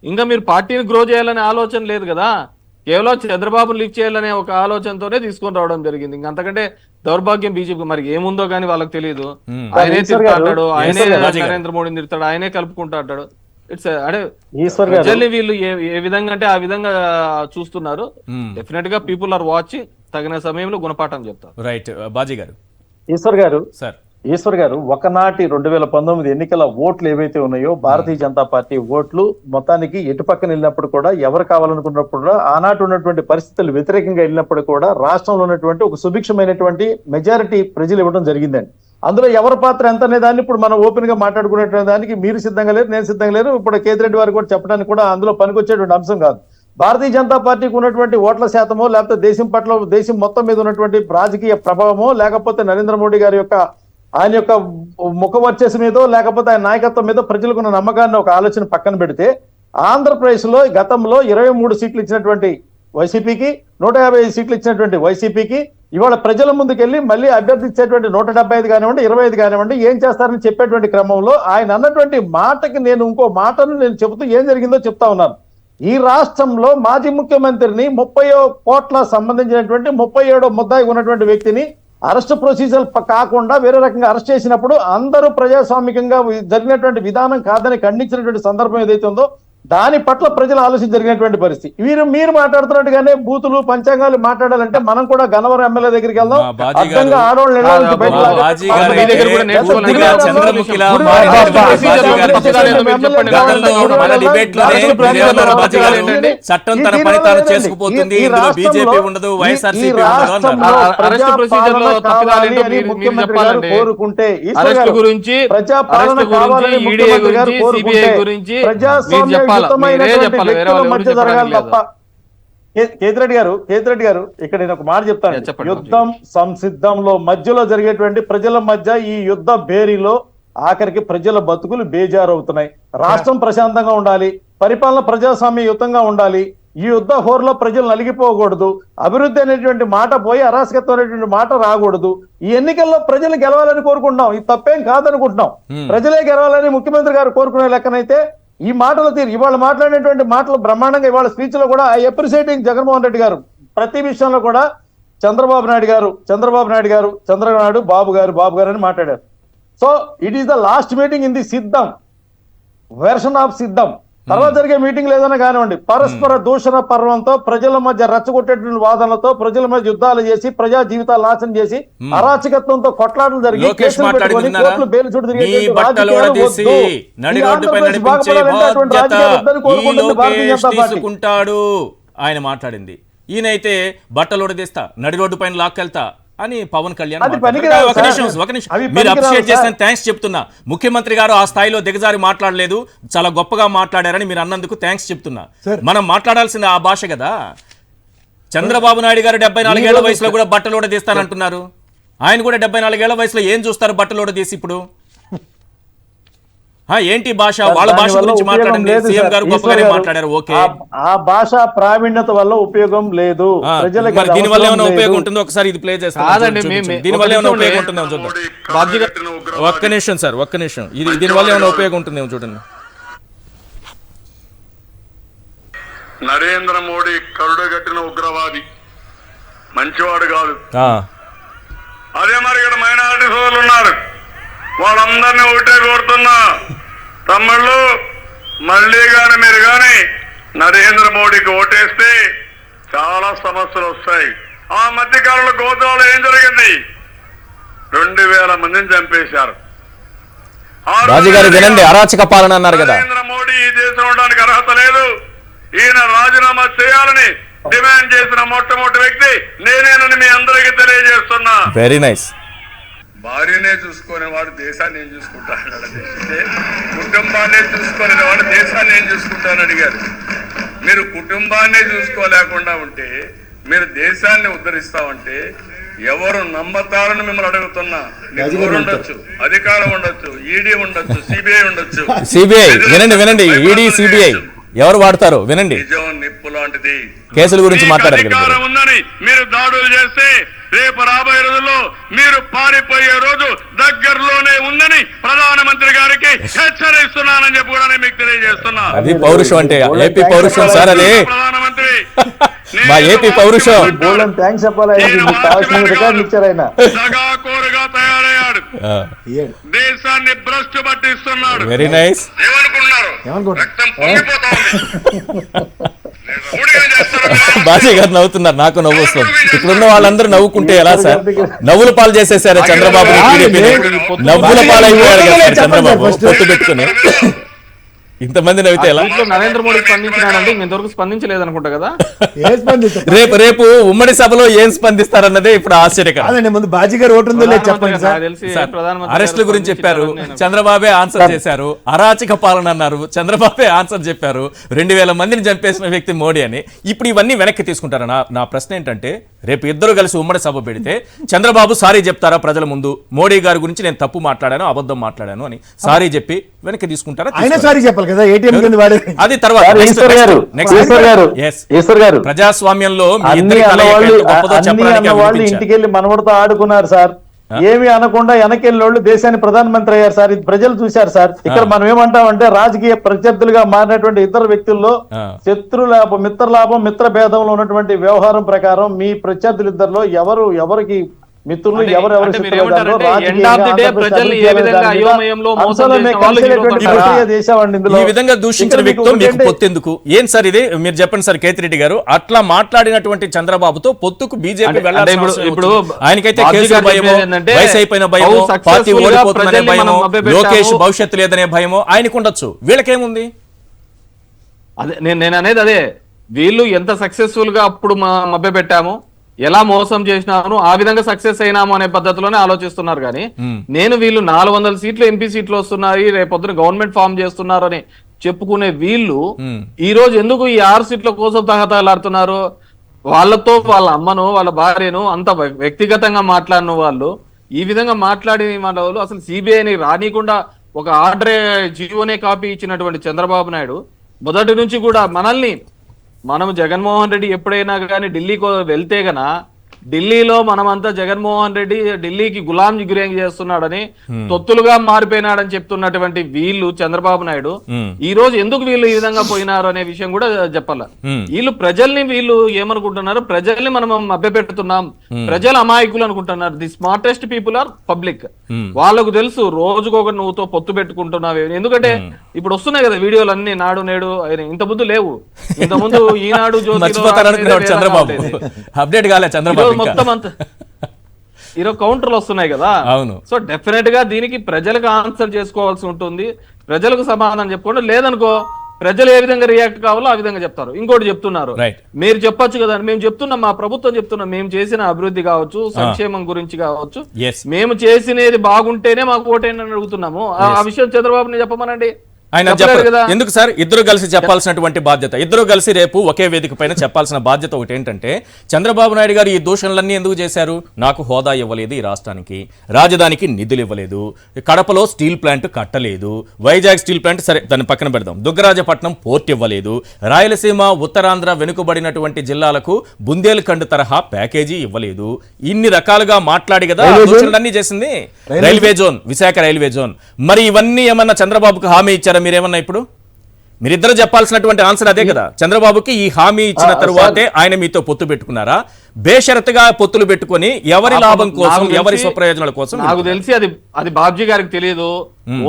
ఇంకా మీరు పార్టీని గ్రో చేయాలనే ఆలోచన లేదు కదా, కేవలం చంద్రబాబు లీక్ చేయాలనే ఒక ఆలోచనతోనే తీసుకొని రావడం జరిగింది. ఇంకంతకంటే దౌర్భాగ్యం బీజేపీ మరి ఏముందో కానీ వాళ్ళకి తెలియదు. ఆయనే తిడతాడు, ఆయనే నరేంద్ర మోడీని తిడతాడు, ఆయనే కలుపుకుంటాడు. ఇట్స్ అంటే వీళ్ళు ఏ విధంగా అంటే ఆ విధంగా చూస్తున్నారు. డెఫినెట్ గా పీపుల్ ఆర్ వాచింగ్, తగిన సమయంలో గుణపాఠం చెప్తారు. రైట్, బాజీ గారు. ఈశ్వర్ గారు ఒకనాటి 2019 ఎన్నికల ఓట్లు ఏవైతే ఉన్నాయో భారతీయ జనతా పార్టీ ఓట్లు మొత్తానికి ఎటు పక్కన వెళ్ళినప్పుడు కూడా, ఎవరు కావాలనుకున్నప్పుడు కూడా, ఆనాటి ఉన్నటువంటి పరిస్థితులు వ్యతిరేకంగా వెళ్ళినప్పుడు కూడా రాష్ట్రంలో ఉన్నటువంటి ఒక సుభిక్షమైనటువంటి మెజారిటీ ప్రజలు ఇవ్వడం జరిగిందండి. అందులో ఎవరి పాత్ర ఎంత అనే దాన్ని ఇప్పుడు మనం ఓపెన్ గా మాట్లాడుకునేటువంటి దానికి మీరు సిద్ధంగా లేరు, నేను సిద్ధంగా లేరు. ఇప్పుడు కేతిరెడ్డి వారు కూడా చెప్పడానికి కూడా అందులో పనికొచ్చేటువంటి అంశం కాదు. భారతీయ జనతా పార్టీకి ఉన్నటువంటి ఓట్ల శాతమో, లేకపోతే దేశం మొత్తం మీద ఉన్నటువంటి రాజకీయ ప్రభావమో, లేకపోతే నరేంద్ర మోడీ గారి యొక్క ఆయన యొక్క ముఖ వర్చస్సు మీదో, లేకపోతే ఆయన నాయకత్వం మీద ప్రజలకు ఉన్న నమ్మకాన్ని ఒక ఆలోచన పక్కన పెడితే, ఆంధ్రప్రదేశ్ లో గతంలో 23 సీట్లు ఇచ్చినటువంటి వైసీపీకి, 155 సీట్లు ఇచ్చినటువంటి వైసీపీకి ఇవాళ ప్రజల ముందుకెళ్లి మళ్ళీ అభ్యర్థించేటువంటి 175 కానివ్వండి, 25 కానివ్వండి, ఏం చేస్తారని చెప్పేటువంటి క్రమంలో ఆయన అన్నటువంటి మాటకి నేను ఇంకో మాటను నేను చెబుతూ ఏం జరిగిందో చెప్తా ఉన్నాను. ఈ రాష్ట్రంలో మాజీ ముఖ్యమంత్రిని 30 కోట్ల సంబంధించినటువంటి 37వ ముద్దాయి ఉన్నటువంటి వ్యక్తిని అరెస్ట్ ప్రొసీజర్ కాకుండా వేరే రకంగా అరెస్ట్ చేసినప్పుడు అందరూ ప్రజాస్వామికంగా జరిగినటువంటి విధానం కాదని ఖండించినటువంటి సందర్భం ఏదైతే ఉందో దాని పట్ల ప్రజల ఆలోచన జరిగినటువంటి పరిస్థితి. మీరు మాట్లాడుతున్నట్టుగానే బూతులు పంచాంగాలు మాట్లాడాలంటే మనం కూడా గన్నవరం ఎమ్మెల్యే దగ్గరికి వెళ్దాం. అర్థంగా ఆడవాళ్ళు చట్టం తన పని తాను చేసుకుపోతుంది, బీజేపీ ఉండదు, వైఎస్ఆర్సీపీ ముఖ్యమంత్రి గారు కోరుకుంటే ప్రజాపాలన కావాలని ముఖ్యమంత్రి గారు కోరుకుంటే ప్రజాస్వామ్య మధ్య జరగాలి తప్ప. కేతిరెడ్డి గారు ఇక్కడ నేను ఒక మాట చెప్తాను. యుద్ధం సంసిద్ధంలో మధ్యలో జరిగేటువంటి ప్రజల మధ్య ఈ యుద్ధ బేరీలో ఆఖరికి ప్రజల బతుకులు బేజారవుతున్నాయి. రాష్ట్రం ప్రశాంతంగా ఉండాలి, పరిపాలన ప్రజాస్వామ్యయుతంగా ఉండాలి, ఈ యుద్ధ హోర్లో ప్రజలు నలిగిపోకూడదు, అభివృద్ధి అనేటువంటి మాట పోయి అరాచకత్వం అనేటువంటి మాట రాకూడదు. ఈ ఎన్నికల్లో ప్రజలు గెలవాలని కోరుకుంటున్నాం, ఇది తప్పేం కాదనుకుంటున్నాం. ప్రజలే గెలవాలని ముఖ్యమంత్రి గారు కోరుకునే లెక్కనైతే ఈ మాటలు ఇవాళ మాట్లాడినటువంటి మాటలు బ్రహ్మాండంగా ఇవాళ స్పీచ్ లో కూడా ఐ అప్రిషియేటింగ్ జగన్మోహన్ రెడ్డి గారు ప్రతి విషయంలో కూడా చంద్రబాబు నాయుడు గారు బాబు గారు అని మాట్లాడారు. So it is the last meeting in the సిద్ధం వెర్షన్ ఆఫ్ సిద్ధం. తర్వాత జరిగే మీటింగ్ లేదన్నా కానివ్వండి, పరస్పర దూషణ పర్వంతో ప్రజల మధ్య రెచ్చగొట్టేటువంటి వాదనలతో ప్రజల మధ్య యుద్ధాలు చేసి ప్రజా జీవితాలు నాశనం చేసి అరాచకత్వంతో కొట్లాటలు జరిగి లోకేష్ కేసులు పెట్టుకొని మాట్లాడింది కోర్టులు బెయిల్ చుట్టూ మీ తిరిగేటువంటి బట్టలు రాజకీయాలు తీసి వద్దు. నడి ఈ రోడ్డుపై ఆంధ్రప్రదేశ్ నడిపించే బాగుపడాలంటే అటువంటి బాధ్యత రాజకీయాలు వద్దని ఈ కోరుకుంటుంది భారతీయ లోకేష్ జనతా పార్టీ. తీసుకుంటాడు ఆయన మాట్లాడింది. ఈయనైతే బట్టలు ఉడదీస్తా, నడి రోడ్డు పైన లాక్కెళ్తా అని పవన్ కళ్యాణ్ అది మాట్లాడారు. పనికిరాదు ఒక సార్. నిమిషం అవి మీరు పనికిరావు అప్రిషియేట్ సార్. చేసిన థ్యాంక్స్ చెప్తున్నా. ముఖ్యమంత్రి గారు ఆ స్థాయిలో దిగజారి మాట్లాడలేదు, చాలా గొప్పగా మాట్లాడారని మీరు అన్నందుకు థ్యాంక్స్ చెప్తున్నా. సార్. మనం మాట్లాడాల్సిన ఆ భాష కదా. చంద్రబాబు నాయుడు గారు 74 ఏళ్ల వయసులో కూడా బట్టలు ఉడదీస్తానంటున్నారు. ఆయన కూడా 74 ఏళ్ల వయసులో ఏం చూస్తారు బట్టలు ఉడదీసి ఇప్పుడు? ఏంటి భాష? వాళ్ళ భాష దానివల్ల గురించి ఉపయోగం మాట్లాడండి. లేదు సీఎం సార్. గారు ఈశ్వర్ గొప్పగానే గారు, మాట్లాడారు. ఓకే, ఆ భాష ప్రావీణ్యత వల్ల ఉపయోగం లేదు. ప్రజలకు మరి అది దీని వల్ల అవసరం ఏమైనా లేదు. ఉపయోగం ఉంటుందో ఒకసారి ఇది ప్లే చేస్తాను. కాదండి, దీని వల్ల ఏమైనా ఒక ఉపయోగం నిమిషం ఉంటుందేమో చూద్దాం. బాధ్యత ఒక్క నిమిషం సార్, ఒక్క నిమిషం. దీని వల్ల ఏమైనా ఉపయోగం ఉంటుందేమో చూడండి. నరేంద్ర మోడీ కరుడుగట్టిన ఉగ్రవాది, మంచివాడు కాదు. అదే మరి ఇక్కడ మైనారిటీ సోదరులు ఉన్నారు, వాళ్ళందరినీ ఒకటే కోరుతున్నా, తమ్ముళ్ళు మళ్ళీ గాని మీరు గాని నరేంద్ర మోడీకి ఓటేస్తే చాలా సమస్యలు వస్తాయి. ఆ మధ్య కాలంలో గోదావరిలో ఏం జరిగింది? 2000 మందిని చంపేశారు. రాజుగారు వినండి, అరాచక పాలన అన్నారు కదా. నరేంద్ర మోడీ ఈ దేశం ఉండడానికి అర్హత లేదు, ఈయన రాజీనామా చేయాలని డిమాండ్ చేసిన మొట్టమొదటి వ్యక్తి నేనేనని మీ అందరికీ తెలియజేస్తున్నా. Very nice. భార్యనే చూసుకునే వాడు దేశాన్ని ఏం చూసుకుంటాడు? కుటుంబాన్నే చూసుకునే వాడు దేశాన్ని ఏం చూసుకుంటానని అడిగారు. మీరు కుటుంబాన్నే చూసుకోలేకుండా ఉంటే మీరు దేశాన్ని ఉద్ధరిస్తామంటే ఎవరు నమ్మతారని మిమ్మల్ని అడుగుతున్నా. మీకు ఉండొచ్చు, అధికారం ఉండొచ్చు, ఈడీ ఉండొచ్చు, సిబిఐ ఉండొచ్చు. సిబిఐ వినండి, ఈడీ సిబిఐ ఎవరు వాడతారు వినండి. నిజం నిప్పు లాంటిది. కేసుల గురించి మాట్లాడారు. అధికారం ఉందని మీరు దాడులు చేస్తే రేపు రాబోయే రోజుల్లో మీరు పారిపోయే రోజు దగ్గరలోనే ఉందని ప్రధానమంత్రి గారికి హెచ్చరిస్తున్నానని చెప్పి కూడా నేను మీకు తెలియజేస్తున్నా. అది పౌరుషం అంటే, ఏపీ పౌరుషం సార్. అది ప్రధానమంత్రి మా ఏపీ పౌరుషం. బోల్డెన్ థ్యాంక్స్ చెప్పాలి. మీకు కావాల్సిన రికార్డులు ఇచ్చారు ఆయన. దగాకోరుగా తయారయ్యాడు, దేశాన్ని భ్రష్టు పట్టిస్తున్నాడు. Very nice. ఏమనుకున్నారు? రక్తం పొంగిపోతా ఉంది. ఊడిగం చేస్తారు. బాజీ గారు నవ్వుతున్నారు, నాకు నవ్వు వస్తుంది. ఇక్కడున్న వాళ్ళందరూ నవ్వుకుంటే ఎలా సార్? నవ్వుల పాలు చేసేసారు చంద్రబాబు. నవ్వుల పాలు అయిపోయారు కదా సార్ చంద్రబాబు పొత్తు పెట్టుకుని. ఇంతమంది నవ్వితే ఎలా? దీంట్లో నరేంద్ర మోడీ స్పందించినాడంటే ఇంతవరకు స్పందించలేదు అనుకుంటా కదా. రేపు ఉమ్మడి సభలో ఏం స్పందిస్తారన్నదే ఇప్పుడు ఆశ్చర్యకరం. అదే ముందు బాజీ గారు ఓటు ఉందో లేదు చెప్పండి సార్. నాకు తెలిసి ప్రధానమంత్రి అరెస్టుల గురించి చెప్పారు, చంద్రబాబే ఆన్సర్ చేశారు. అరాచక పాలన అన్నారు, చంద్రబాబే ఆన్సర్ చెప్పారు. 2000 మందిని చంపేసిన వ్యక్తి మోడీ అని. ఇప్పుడు ఇవన్నీ వెనక్కి తీసుకుంటారా? నా ప్రశ్న ఏంటంటే, రేపు ఇద్దరు కలిసి ఉమ్మడి సభ పెడితే చంద్రబాబు సారీ చెప్తారా ప్రజల ముందు? మోడీ గారి గురించి నేను తప్పు మాట్లాడాను, అబద్ధం మాట్లాడాను అని సారీ చెప్పి వెనక్కి తీసుకుంటారా? ఆయన సారీ చెప్పాలి కదా, ఏటీఎం కింద వాడే. అది తర్వాత ఈశ్వర్ గారు ప్రజాస్వామ్యంలో మీ అన్ని ఇద్దరి కలయిక అన్నవాళ్ళు ఎంత గొప్పదో చెప్పడానికి అన్నవాళ్ళు అనిపించారు. ఇంటికెళ్ళి మనవడితో ఆడుకున్నారు సార్. ఏమి అనకుండా వెనకెళ్ళోళ్ళు దేశాన్ని ప్రధానమంత్రి అయ్యారు సార్. ఇది ప్రజలు చూశారు సార్. ఇక్కడ మనం ఏమంటామంటే రాజకీయ ప్రత్యర్థులుగా మారినటువంటి ఇద్దరు వ్యక్తుల్లో శత్రు లాభం, మిత్ర లాభం, మిత్ర భేదంలో ఉన్నటువంటి వ్యవహారం ప్రకారం మీ ప్రత్యర్థులిద్దరిలో ఎవరికి మిత్రులు ఎవరెవరు ఈ విధంగా దూషించిన వ్యక్తులు మీకు పొత్తెందుకు? ఏం సార్ ఇది? మీరు చెప్పండి సార్ కేతిరెడ్డి గారు. అట్లా మాట్లాడినటువంటి చంద్రబాబుతో పొత్తుకు బీజేపీ ఇప్పుడు ఆయనకైతే కేసుల భయమో, వయసు అయిపోయిన భయమో, పార్టీ ఓడిపోతుందనే భయమో, లోకేష్ భవిష్యత్తు లేదనే భయమో ఆయనకు ఉండొచ్చు. వీళ్ళకేముంది? అదే నేను అనేది అదే. వీళ్ళు ఎంత సక్సెస్ఫుల్ గా అప్పుడు మభ్య పెట్టాము, ఎలా మోసం చేసినాను, ఆ విధంగా సక్సెస్ అయినాము అనే పద్ధతిలోనే ఆలోచిస్తున్నారు. కానీ నేను వీళ్ళు 400 సీట్లు ఎంపీ సీట్లు వస్తున్నాయి, రేపొద్దున గవర్నమెంట్ ఫామ్ చేస్తున్నారు అని చెప్పుకునే వీళ్ళు ఈ రోజు ఎందుకు ఈ 6 సీట్ల కోసం తహతలాడుతున్నారు? వాళ్ళతో వాళ్ళ అమ్మను, వాళ్ళ భార్యను అంత వ్యక్తిగతంగా మాట్లాడిన వాళ్ళు ఈ విధంగా మాట్లాడిన వాళ్ళు అసలు సిబిఐని రానికుండా ఒక ఆర్డర్ జీవోనే కాపీ ఇచ్చినటువంటి చంద్రబాబు నాయుడు మొదటి నుంచి కూడా మనం జగన్మోహన్ రెడ్డి ఎప్పుడైనా కానీ ఢిల్లీకి వెళ్తే గన ఢిల్లీలో మనమంతా జగన్మోహన్ రెడ్డి ఢిల్లీకి గులాం గిరి చేస్తున్నాడని తొత్తులుగా మారిపోయినాడని చెప్తున్నటువంటి వీళ్ళు చంద్రబాబు నాయుడు ఈ రోజు ఎందుకు వీళ్ళు ఈ విధంగా పోయినారు అనే విషయం కూడా చెప్పాల. వీళ్ళు ప్రజల్ని వీళ్ళు ఏమనుకుంటున్నారు, ప్రజల్ని మనం మభ్యపెడుతున్నాం, ప్రజలు అమాయకులు అనుకుంటున్నారు. The smartest people are public. వాళ్ళకు తెలుసు రోజుకొకటి నువ్వుతో పొత్తు పెట్టుకుంటున్నావు. ఎందుకంటే ఇప్పుడు వస్తున్నాయి కదా వీడియోలు అన్ని, నాడు నేడు ఇంత ముందు లేవు. ఇంత ముందు ఈనాడు చంద్రబాబు అప్డేట్ కాలే, చంద్రబాబు మొత్తం అంతా ఈరోజు కౌంటర్లు వస్తున్నాయి కదా. అవును. సో డెఫినెట్ గా దీనికి ప్రజలకు ఆన్సర్ చేసుకోవాల్సి ఉంటుంది, ప్రజలకు సమాధానం చెప్పుకోండి. లేదనుకో ప్రజలు ఏ విధంగా రియాక్ట్ కావాలో ఆ విధంగా చెప్తారు. ఇంకోటి చెప్తున్నారు, మీరు చెప్పొచ్చు కదా, మేము చెప్తున్నాం, మా ప్రభుత్వం చెప్తున్నాం, మేము చేసిన అభివృద్ధి కావచ్చు, సంక్షేమం గురించి కావచ్చు, మేము చేసినది బాగుంటేనే మాకు ఓటేనని అడుగుతున్నాము. ఆ విషయం చంద్రబాబుని చెప్పమనండి. ఆయన చెప్పారు ఎందుకు సార్? ఇద్దరు కలిసి చెప్పాల్సినటువంటి బాధ్యత, ఇద్దరు కలిసి రేపు ఒకే వేదిక పైన చెప్పాల్సిన బాధ్యత ఒకటి ఏంటంటే, చంద్రబాబు నాయుడు గారు ఈ దూషణలన్నీ ఎందుకు చేశారు? నాకు హోదా ఇవ్వలేదు, ఈ రాష్ట్రానికి రాజధానికి నిధులు ఇవ్వలేదు, కడపలో స్టీల్ ప్లాంట్ కట్టలేదు, వైజాగ్ స్టీల్ ప్లాంట్ సరే దాన్ని పక్కన పెడదాం, దుగ్గరాజపట్నం పోర్ట్ ఇవ్వలేదు, రాయలసీమ ఉత్తరాంధ్ర వెనుకబడినటువంటి జిల్లాలకు బుందేల్ఖండ్ తరహా ప్యాకేజీ ఇవ్వలేదు. ఇన్ని రకాలుగా మాట్లాడి కదా దూషణలన్నీ చేసింది. Railway zone, Visakha railway zone. మరి ఇవన్నీ ఏమన్నా చంద్రబాబుకు హామీ ఇచ్చారా మీరేమన్నా? ఇప్పుడు మీరిద్దరు చెప్పాల్సినటువంటి ఆన్సర్ అదే కదా. చంద్రబాబుకి ఈ హామీ ఇచ్చిన తరువాతే ఆయన మీతో పొత్తు పెట్టుకున్నారా? బేషరతుగా పొత్తులు పెట్టుకొని ఎవరి లాభం కోసం, ఎవరి స్వప్రయోజనాల కోసం? నాకు తెలిసి అది బాబ్జీ గారికి తెలియదు,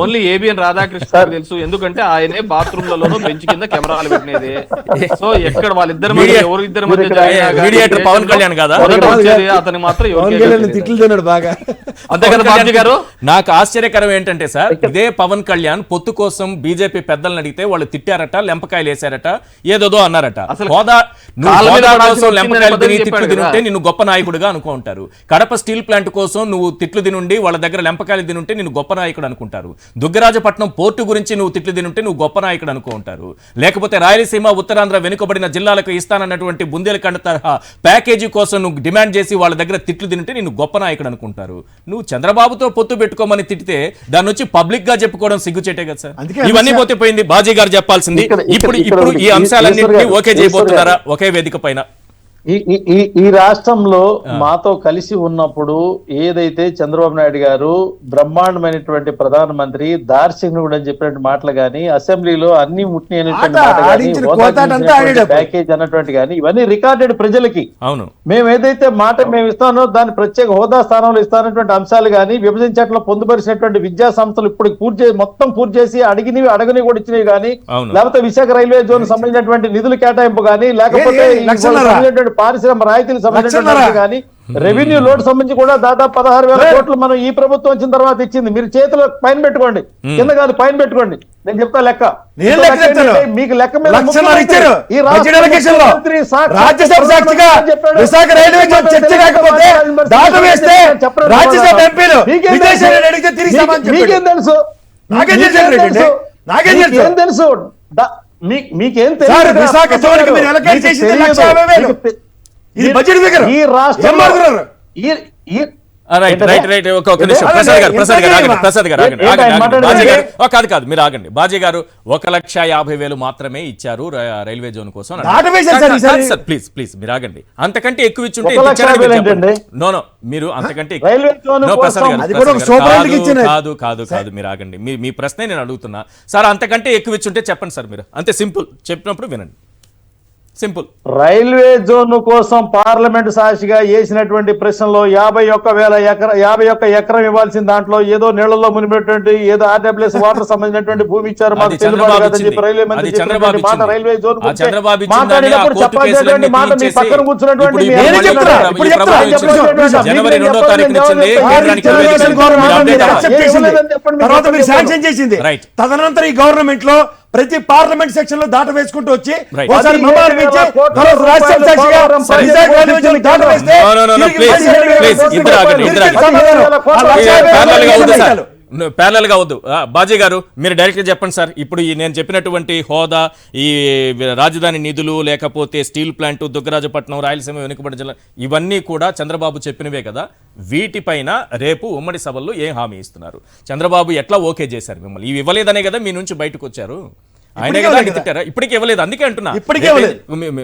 ఓన్లీ ఏబిఎన్ రాధాకృష్ణ గారికి తెలుసు. ఎందుకంటే ఆయనే బాత్రూమ్లలోనూ బెంచ్ కింద కెమెరాలు పెట్టినది. సో ఎక్కడ వాళ్ళిద్దరి మధ్య ఎవరిద్దరి మధ్య పవన్ కళ్యాణ్ కదా అతని మాత్రం అంతే కదా బాబ్జీ గారు. నాకు ఆశ్చర్యకరం ఏంటంటే సార్, ఇదే పవన్ కళ్యాణ్ పొత్తు కోసం బీజేపీ పెద్దలను అడిగితే వాళ్ళు తిట్టారట, లెంపకాయలు వేశారట, ఏదోదో అన్నారట. హోదా కోసం లెంపకాయలు తిట్లు తినుంటే నిన్ను గొప్ప నాయకుడిగా అనుకుంటారు. కడప స్టీల్ ప్లాంట్ కోసం నువ్వు తిట్లు తినుండి వాళ్ళ దగ్గర లెంపకాయలు తినుంటే నిన్ను గొప్ప నాయకుడు అనుకుంటారు. దుగ్గరాజపట్నం పోర్టు గురించి నువ్వు తిట్లు తినుంటే నువ్వు గొప్ప నాయకుడు అనుకుంటారు. లేకపోతే రాయలసీమ ఉత్తరాంధ్ర వెనుకబడిన జిల్లాలకు ఇస్తానన్నటువంటి బుందేల్ఖండ్ తరహా ప్యాకేజీ కోసం నువ్వు డిమాండ్ చేసి వాళ్ళ దగ్గర తిట్లు తినుంటే నిన్ను గొప్ప నాయకుడు అనుకుంటారు. నువ్వు చంద్రబాబుతో పొత్తు పెట్టుకోమని తిట్టితే దాన్ని వచ్చి పబ్లిక్ గా చెప్పుకోవడం సిగ్గుచేటే కదా సార్. ఇవన్నీ పోతే పోయింది, బాజీ గారు చెప్పాల్సింది. ఇప్పుడు ఈ అంశాలన్నింటినీ ఓకే చేయబోతున్నారా ఒకే వేదిక పైన? ఈ రాష్ట్రంలో మాతో కలిసి ఉన్నప్పుడు ఏదైతే చంద్రబాబు నాయుడు గారు బ్రహ్మాండమైనటువంటి ప్రధానమంత్రి, దార్శనికుడు అని చెప్పినటువంటి మాటలు గాని, అసెంబ్లీలో అన్ని ముట్ని ప్యాకేజ్ అన్నటువంటి గాని, ఇవన్నీ రికార్డెడ్ ప్రజలకి. అవును, మేము ఏదైతే మాట మేము ఇస్తానో దాని ప్రత్యేక హోదా స్థానంలో ఇస్తానటువంటి అంశాలు గాని, విభజన చట్టంలో పొందుపరిచినటువంటి విద్యా సంస్థలు ఇప్పుడు మొత్తం పూర్తి చేసి అడిగినవి కూడా ఇచ్చినవి గాని, లేకపోతే విశాఖ రైల్వే జోన్ సంబంధించినటువంటి నిధులు కేటాయింపు గాని, లేకపోతే పారిశ్రామిక రాయితీలకు సంబంధించిన కానీ, రెవెన్యూ లోడ్ సంబంధించి కూడా దాదాపు 16,000 కోట్లు మనం ఈ ప్రభుత్వం వచ్చిన తర్వాత ఇచ్చింది. మీరు చేతిలో పైన పెట్టుకోండి, కింద కాదు పైన పెట్టుకోండి. నేను చెప్తా లెక్క, మీకు లెక్క మీద మీకేం తెలుసు, నాకేం తెలుసు, మీకేం ఈ రాష్ట్రంలో కాదు మీరు ఆగండి. బాజీ గారు 1,50,000 మాత్రమే ఇచ్చారు రైల్వే జోన్ కోసం. ప్లీజ్ ప్లీజ్ మీరు ఆగండి. అంతకంటే ఎక్కువ ఇచ్చుంటే నో మీరు అంతకంటే కాదు కాదు కాదు మీరు ఆగండి. మీ ప్రశ్నే నేను అడుగుతున్నా సార్. అంతకంటే ఎక్కువ ఇచ్చుంటే చెప్పండి సార్. మీరు అంతే సింపుల్ చెప్పినప్పుడు వినండి. సింపుల్. రైల్వే జోన్ కోసం పార్లమెంట్ సాక్షిగా వేసినటువంటి ప్రశ్నలో 51 ఎకరం ఇవ్వాల్సిన దాంట్లో ఏదో నీళ్లలో మునిపెట్టినటువంటి ఏదో ఆర్డబ్ల్యూఎస్ వాటర్ సంబంధించినటువంటి భూమి ఇచ్చారు మాకు రైల్వే మంత్రి మాట రైల్వే జోన్ మాట్లాడినప్పుడు చెప్పాల్సినటువంటి మాట మీ పక్కన కూర్చున్నటువంటి తదనంతరం ఈ గవర్నమెంట్ లో ప్రతి పార్లమెంట్ సెక్షన్ లో దాట వేసుకుంటూ వచ్చి ప్యారలల్ గా వద్దు. బాజీ గారు మీరు డైరెక్ట్ గా చెప్పండి సార్. ఇప్పుడు నేను చెప్పినటువంటి హోదా, ఈ రాజధాని నిధులు, లేకపోతే స్టీల్ ప్లాంట్, దుగ్గరాజపట్నం, రాయలసీమ వెనుకబడిన జిల్లా, ఇవన్నీ కూడా చంద్రబాబు చెప్పినవే కదా. వీటిపైన రేపు ఉమ్మడి సభల్లో ఏం హామీ ఇస్తున్నారు? చంద్రబాబు ఎట్లా ఓకే చేశారు మిమ్మల్ని? ఇవి ఇవ్వలేదనే కదా మీ నుంచి బయటకు వచ్చారు. ఆయనే కదా తిట్టారా? ఇప్పటికీ ఇవ్వలేదు, అందుకే అంటున్నా. ఇప్పటికే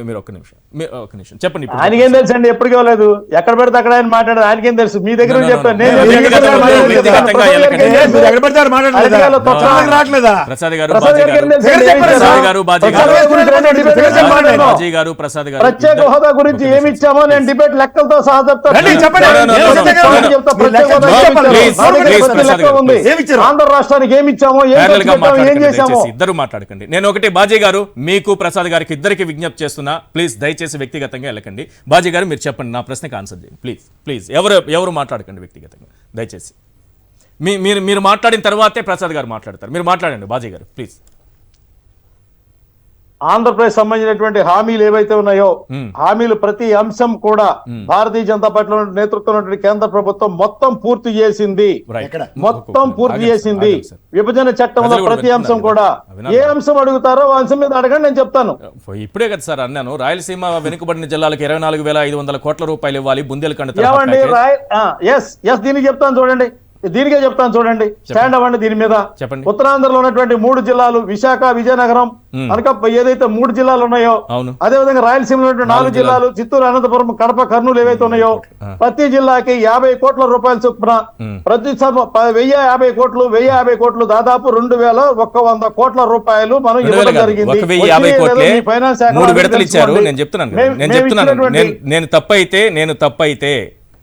మీరు ఒక్క నిమిషం. ఒక నిమిషం చెప్పండి ఇప్పుడు. ఆయనకేం తెలుసు అండి, ఎప్పటికీ లేదు, ఎక్కడ పెడితే అక్కడ ఆయన మాట్లాడారు, ఆయనకేం తెలుసు. మీ దగ్గర No, no, చెప్పాను no, నేను no, వ్యక్తిగతంగా వెళ్ళకండి. మీరు ఎక్కడ పడితే అక్కడ మాట్లాడలేదా? అధికారులు తప్ప- చట్టాలకు రావట్లేదా? ప్రసాద్ గారు, ప్రసాద్ బాజీ గారికి ఏం గారు, తెలుసు అండి? చెప్పండి. ప్రసాద్ గారు, బాజీ గారు, ప్రసాద్ గారి గురించి నేను debate చేశాను. బాజీ గారు, ప్రసాద్ గారు, ప్రత్యేక హోదా గురించి ఏమి ఇచ్చామో నేను డిబేట్ లెక్కలతో సహా చెప్తాను. రండి, చెప్పండి. No, no, no, no, no, చెప్తా, no, no. చెప్తా, మీరు ప్రత్యేక హోదా లెక్క ఏమి చెప్పండి. ఇచ్చామో. Please, ఆంధ్రప్రదేశ్ please, లెక్క ఉంది. ఏమి ఇచ్చారు? ఆంధ్ర రాష్ట్రానికి ఏమి ఇచ్చామో, ఏం ప్యారలల్ గా ఖర్చు పెట్టామో, ఏం మాట్లాడకండి చేశామో. దయచేసి. ఇద్దరు మాట్లాడకండి. నేను ఒకటి బాజీ గారు మీకు ప్రసాద్ గారికి ఇద్దరికి విజ్ఞప్తి చేస్తున్నా, ప్లీజ్ దయచేసి వ్యక్తిగతంగా వెళ్ళకండి. బాజీ గారు మీరు చెప్పండి, నా ప్రశ్నకు ఆన్సర్ చేయండి ప్లీజ్. ప్లీజ్ ఎవరు మాట్లాడకండి వ్యక్తిగతంగా దయచేసి. మీరు మాట్లాడిన తర్వాతే ప్రసాద్ గారు మాట్లాడతారు. మీరు మాట్లాడండి బాజీ గారు ప్లీజ్. ఆంధ్రప్రదేశ్ సంబంధించినటువంటి హామీలు ఏవైతే ఉన్నాయో, హామీలు ప్రతి అంశం కూడా భారతీయ జనతా పార్టీలో నేతృత్వం ఉన్నటువంటి కేంద్ర ప్రభుత్వం మొత్తం పూర్తి చేసింది. రైట్. ఎక్కడ? మొత్తం పూర్తి ఆగండి చేసింది. సార్. విభజన చట్టంలో ప్రజలు కూడా ప్రతి అంశం వింటున్నారు కూడా వినాలి. ఏ అంశం అడుగుతారో ఆ అంశం మీద అడగండి, నేను చెప్తాను. ఇప్పుడే కదా సార్ అన్నాను, రాయలసీమ వెనుకబడిన జిల్లాలకు 24,500 కోట్ల రూపాయలు ఇవ్వాలి బుందేల్ఖండ్ ఏమండి ఎస్ దీనికి చెప్తాను చూడండి, దీనికే చెప్తాను చూడండి. స్టాండ్ అవ్వండి దీని మీద. చెప్పండి. ఉత్తరాంధ్రలో ఉన్నటువంటి 3 జిల్లాలు విశాఖ, విజయనగరం, అనకాపల్లి ఏదైతే 3 జిల్లాలు ఉన్నాయో, అవును. అదే విధంగా రాయలసీమలో ఉన్నటువంటి 4 జిల్లాలు చిత్తూరు, అనంతపురం, కడప, కర్నూలు ఏవైతే ఉన్నాయో, ప్రతి జిల్లాకి 50 కోట్ల రూపాయలు చొప్పున ప్రతి 1050 కోట్లు 1050 కోట్లు దాదాపు 2100 కోట్ల రూపాయలు మనం ఇవ్వడం జరిగింది. 1,050 కోట్లే మీ ఫైనాన్స్ శాఖ 3 విడతలు ఇచ్చారు. తెలుసుకోండి. నేను చెప్తున్నాను మేము- నేను మేము చెప్తున్నాను ఇచ్చినటువంటి- నేను తప్పైతే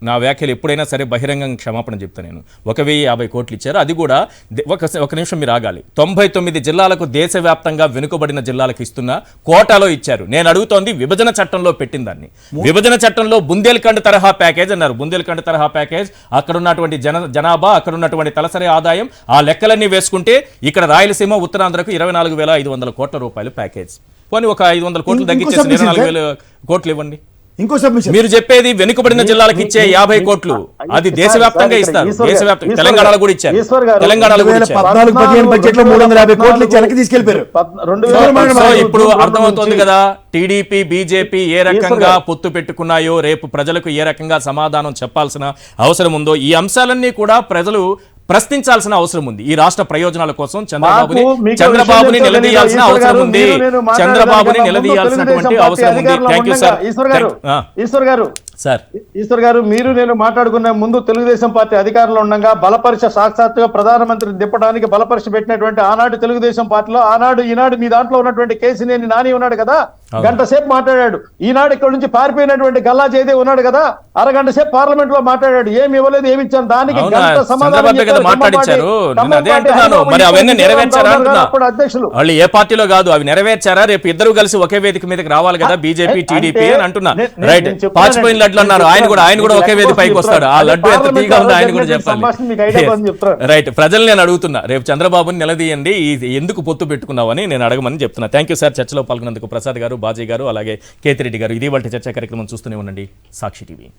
నా వ్యాఖ్యలు ఎప్పుడైనా సరే బహిరంగంగా క్షమాపణ చెప్తాను. నేను 1,050 కోట్లు ఇచ్చారు. అది కూడా ఒక నిమిషం మీరు ఆగాలి. 99 జిల్లాలకు దేశవ్యాప్తంగా వెనుకబడిన జిల్లాలకు ఇస్తున్న కోటాలో ఇచ్చారు. నేను అడుగుతోంది విభజన చట్టంలో పెట్టిన దాన్ని. విభజన చట్టంలో బుందేల్ఖండ్ తరహా ప్యాకేజ్ అన్నారు. బుందేల్ఖండ్ తరహా ప్యాకేజ్, అక్కడ ఉన్నటువంటి జనాభా, అక్కడ ఉన్నటువంటి తలసరి ఆదాయం, ఆ లెక్కలన్నీ వేసుకుంటే ఇక్కడ రాయలసీమ, ఉత్తరాంధ్రకు 24,500 కోట్ల రూపాయలు ప్యాకేజ్. పోనీ ఒక 500 కోట్లు ఇంకో తగ్గించేసి submission, 24,000 కోట్లు ఇవ్వండి. ఇంకో సబ్మిషన్. మీరు చెప్పేది వెనుకబడిన జిల్లాలకు ఇచ్చే 50 కోట్లు అది దేశవ్యాప్తంగా ఇస్తారు. దేశవ్యాప్తంగా తెలంగాణలో కూడా ఇచ్చారు. తెలంగాణలో కూడా ఇచ్చారు. 14-15 బడ్జెట్ లో 350 కోట్లు ఇచ్చి వెనక్కి తీసుకెళ్లిపోయారు. సో ఇప్పుడు అర్థమవుతోంది కదా టీడీపీ, బీజేపీ ఏ రకంగా పొత్తు పెట్టుకున్నాయో, రేపు ప్రజలకు ఏ రకంగా సమాధానం చెప్పాల్సిన అవసరం ఉందో, ఈ అంశాలన్నీ కూడా ప్రజలు ప్రశ్నించాల్సిన అవసరం ఉంది. ఈ రాష్ట్ర ప్రయోజనాల కోసం చంద్రబాబుని నిలదీయాల్సిన అవసరం ఉంది. చంద్రబాబుని నిలదీయాల్సినటువంటి అవసరం ఉంది. Thank you sir. ఈశ్వర్ గారు, మీరు నేను మాట్లాడుకునే ముందు తెలుగుదేశం పార్టీ అధికారంలో ఉండగా బలపరిచ సాక్షాత్తుగా ప్రధానమంత్రిని దిప్పడానికి బలపరిచి పెట్టినటువంటి ఆనాడు తెలుగుదేశం పార్టీలో, ఆనాడు ఈనాడు మీ దాంట్లో ఉన్నటువంటి కేసినేని నాని ఉన్నాడు కదా, గంట సేపు మాట్లాడాడు. ఈనాడు ఇక్కడ నుంచి పారిపోయినటువంటి గల్లా జయదేవ్ ఉన్నాడు కదా, అరగంట సేపు పార్లమెంట్ లో మాట్లాడాడు. ఏమి ఇవ్వలేదు, ఏమి ఇచ్చాను, దానికి గంట సమాధానం మాట్లాడించారు. అదే అంటున్నాను, మరి అవన్నీ నెరవేర్చారా అంటున్నా. అధ్యక్షులు వాళ్ళు ఏ పార్టీలో కాదు, అవి నెరవేర్చారా? రేపు ఇద్దరు కలిసి ఒకే వేదిక మీదకి రావాలి కదా, బీజేపీ, టీడీపీ అని అంటున్నా. రైట్. పాచిపోయిన లడ్లు అన్నారు, ఆయన కూడా ఒకే వేదిక పైకి వస్తాడు. ఆ లడ్డు ఎంత తీగా ఉందో ఆయన కూడా చెప్పాలి. రైట్. ప్రజలు నేను అడుగుతున్నా, రేపు చంద్రబాబుని నిలదీయండి, ఎందుకు పొత్తు పెట్టుకున్నావని నేను అడగమని చెప్తున్నా. Thank you sir. చర్చలో పాల్గొన్నందుకు ప్రసాద్ గారు, బాజీ గారు, అలాగే కేతిరెడ్డి గారు. ఇది వాళ్ళ చర్చా కార్యక్రమం చూస్తూనే ఉండండి సాక్షి టీవీ.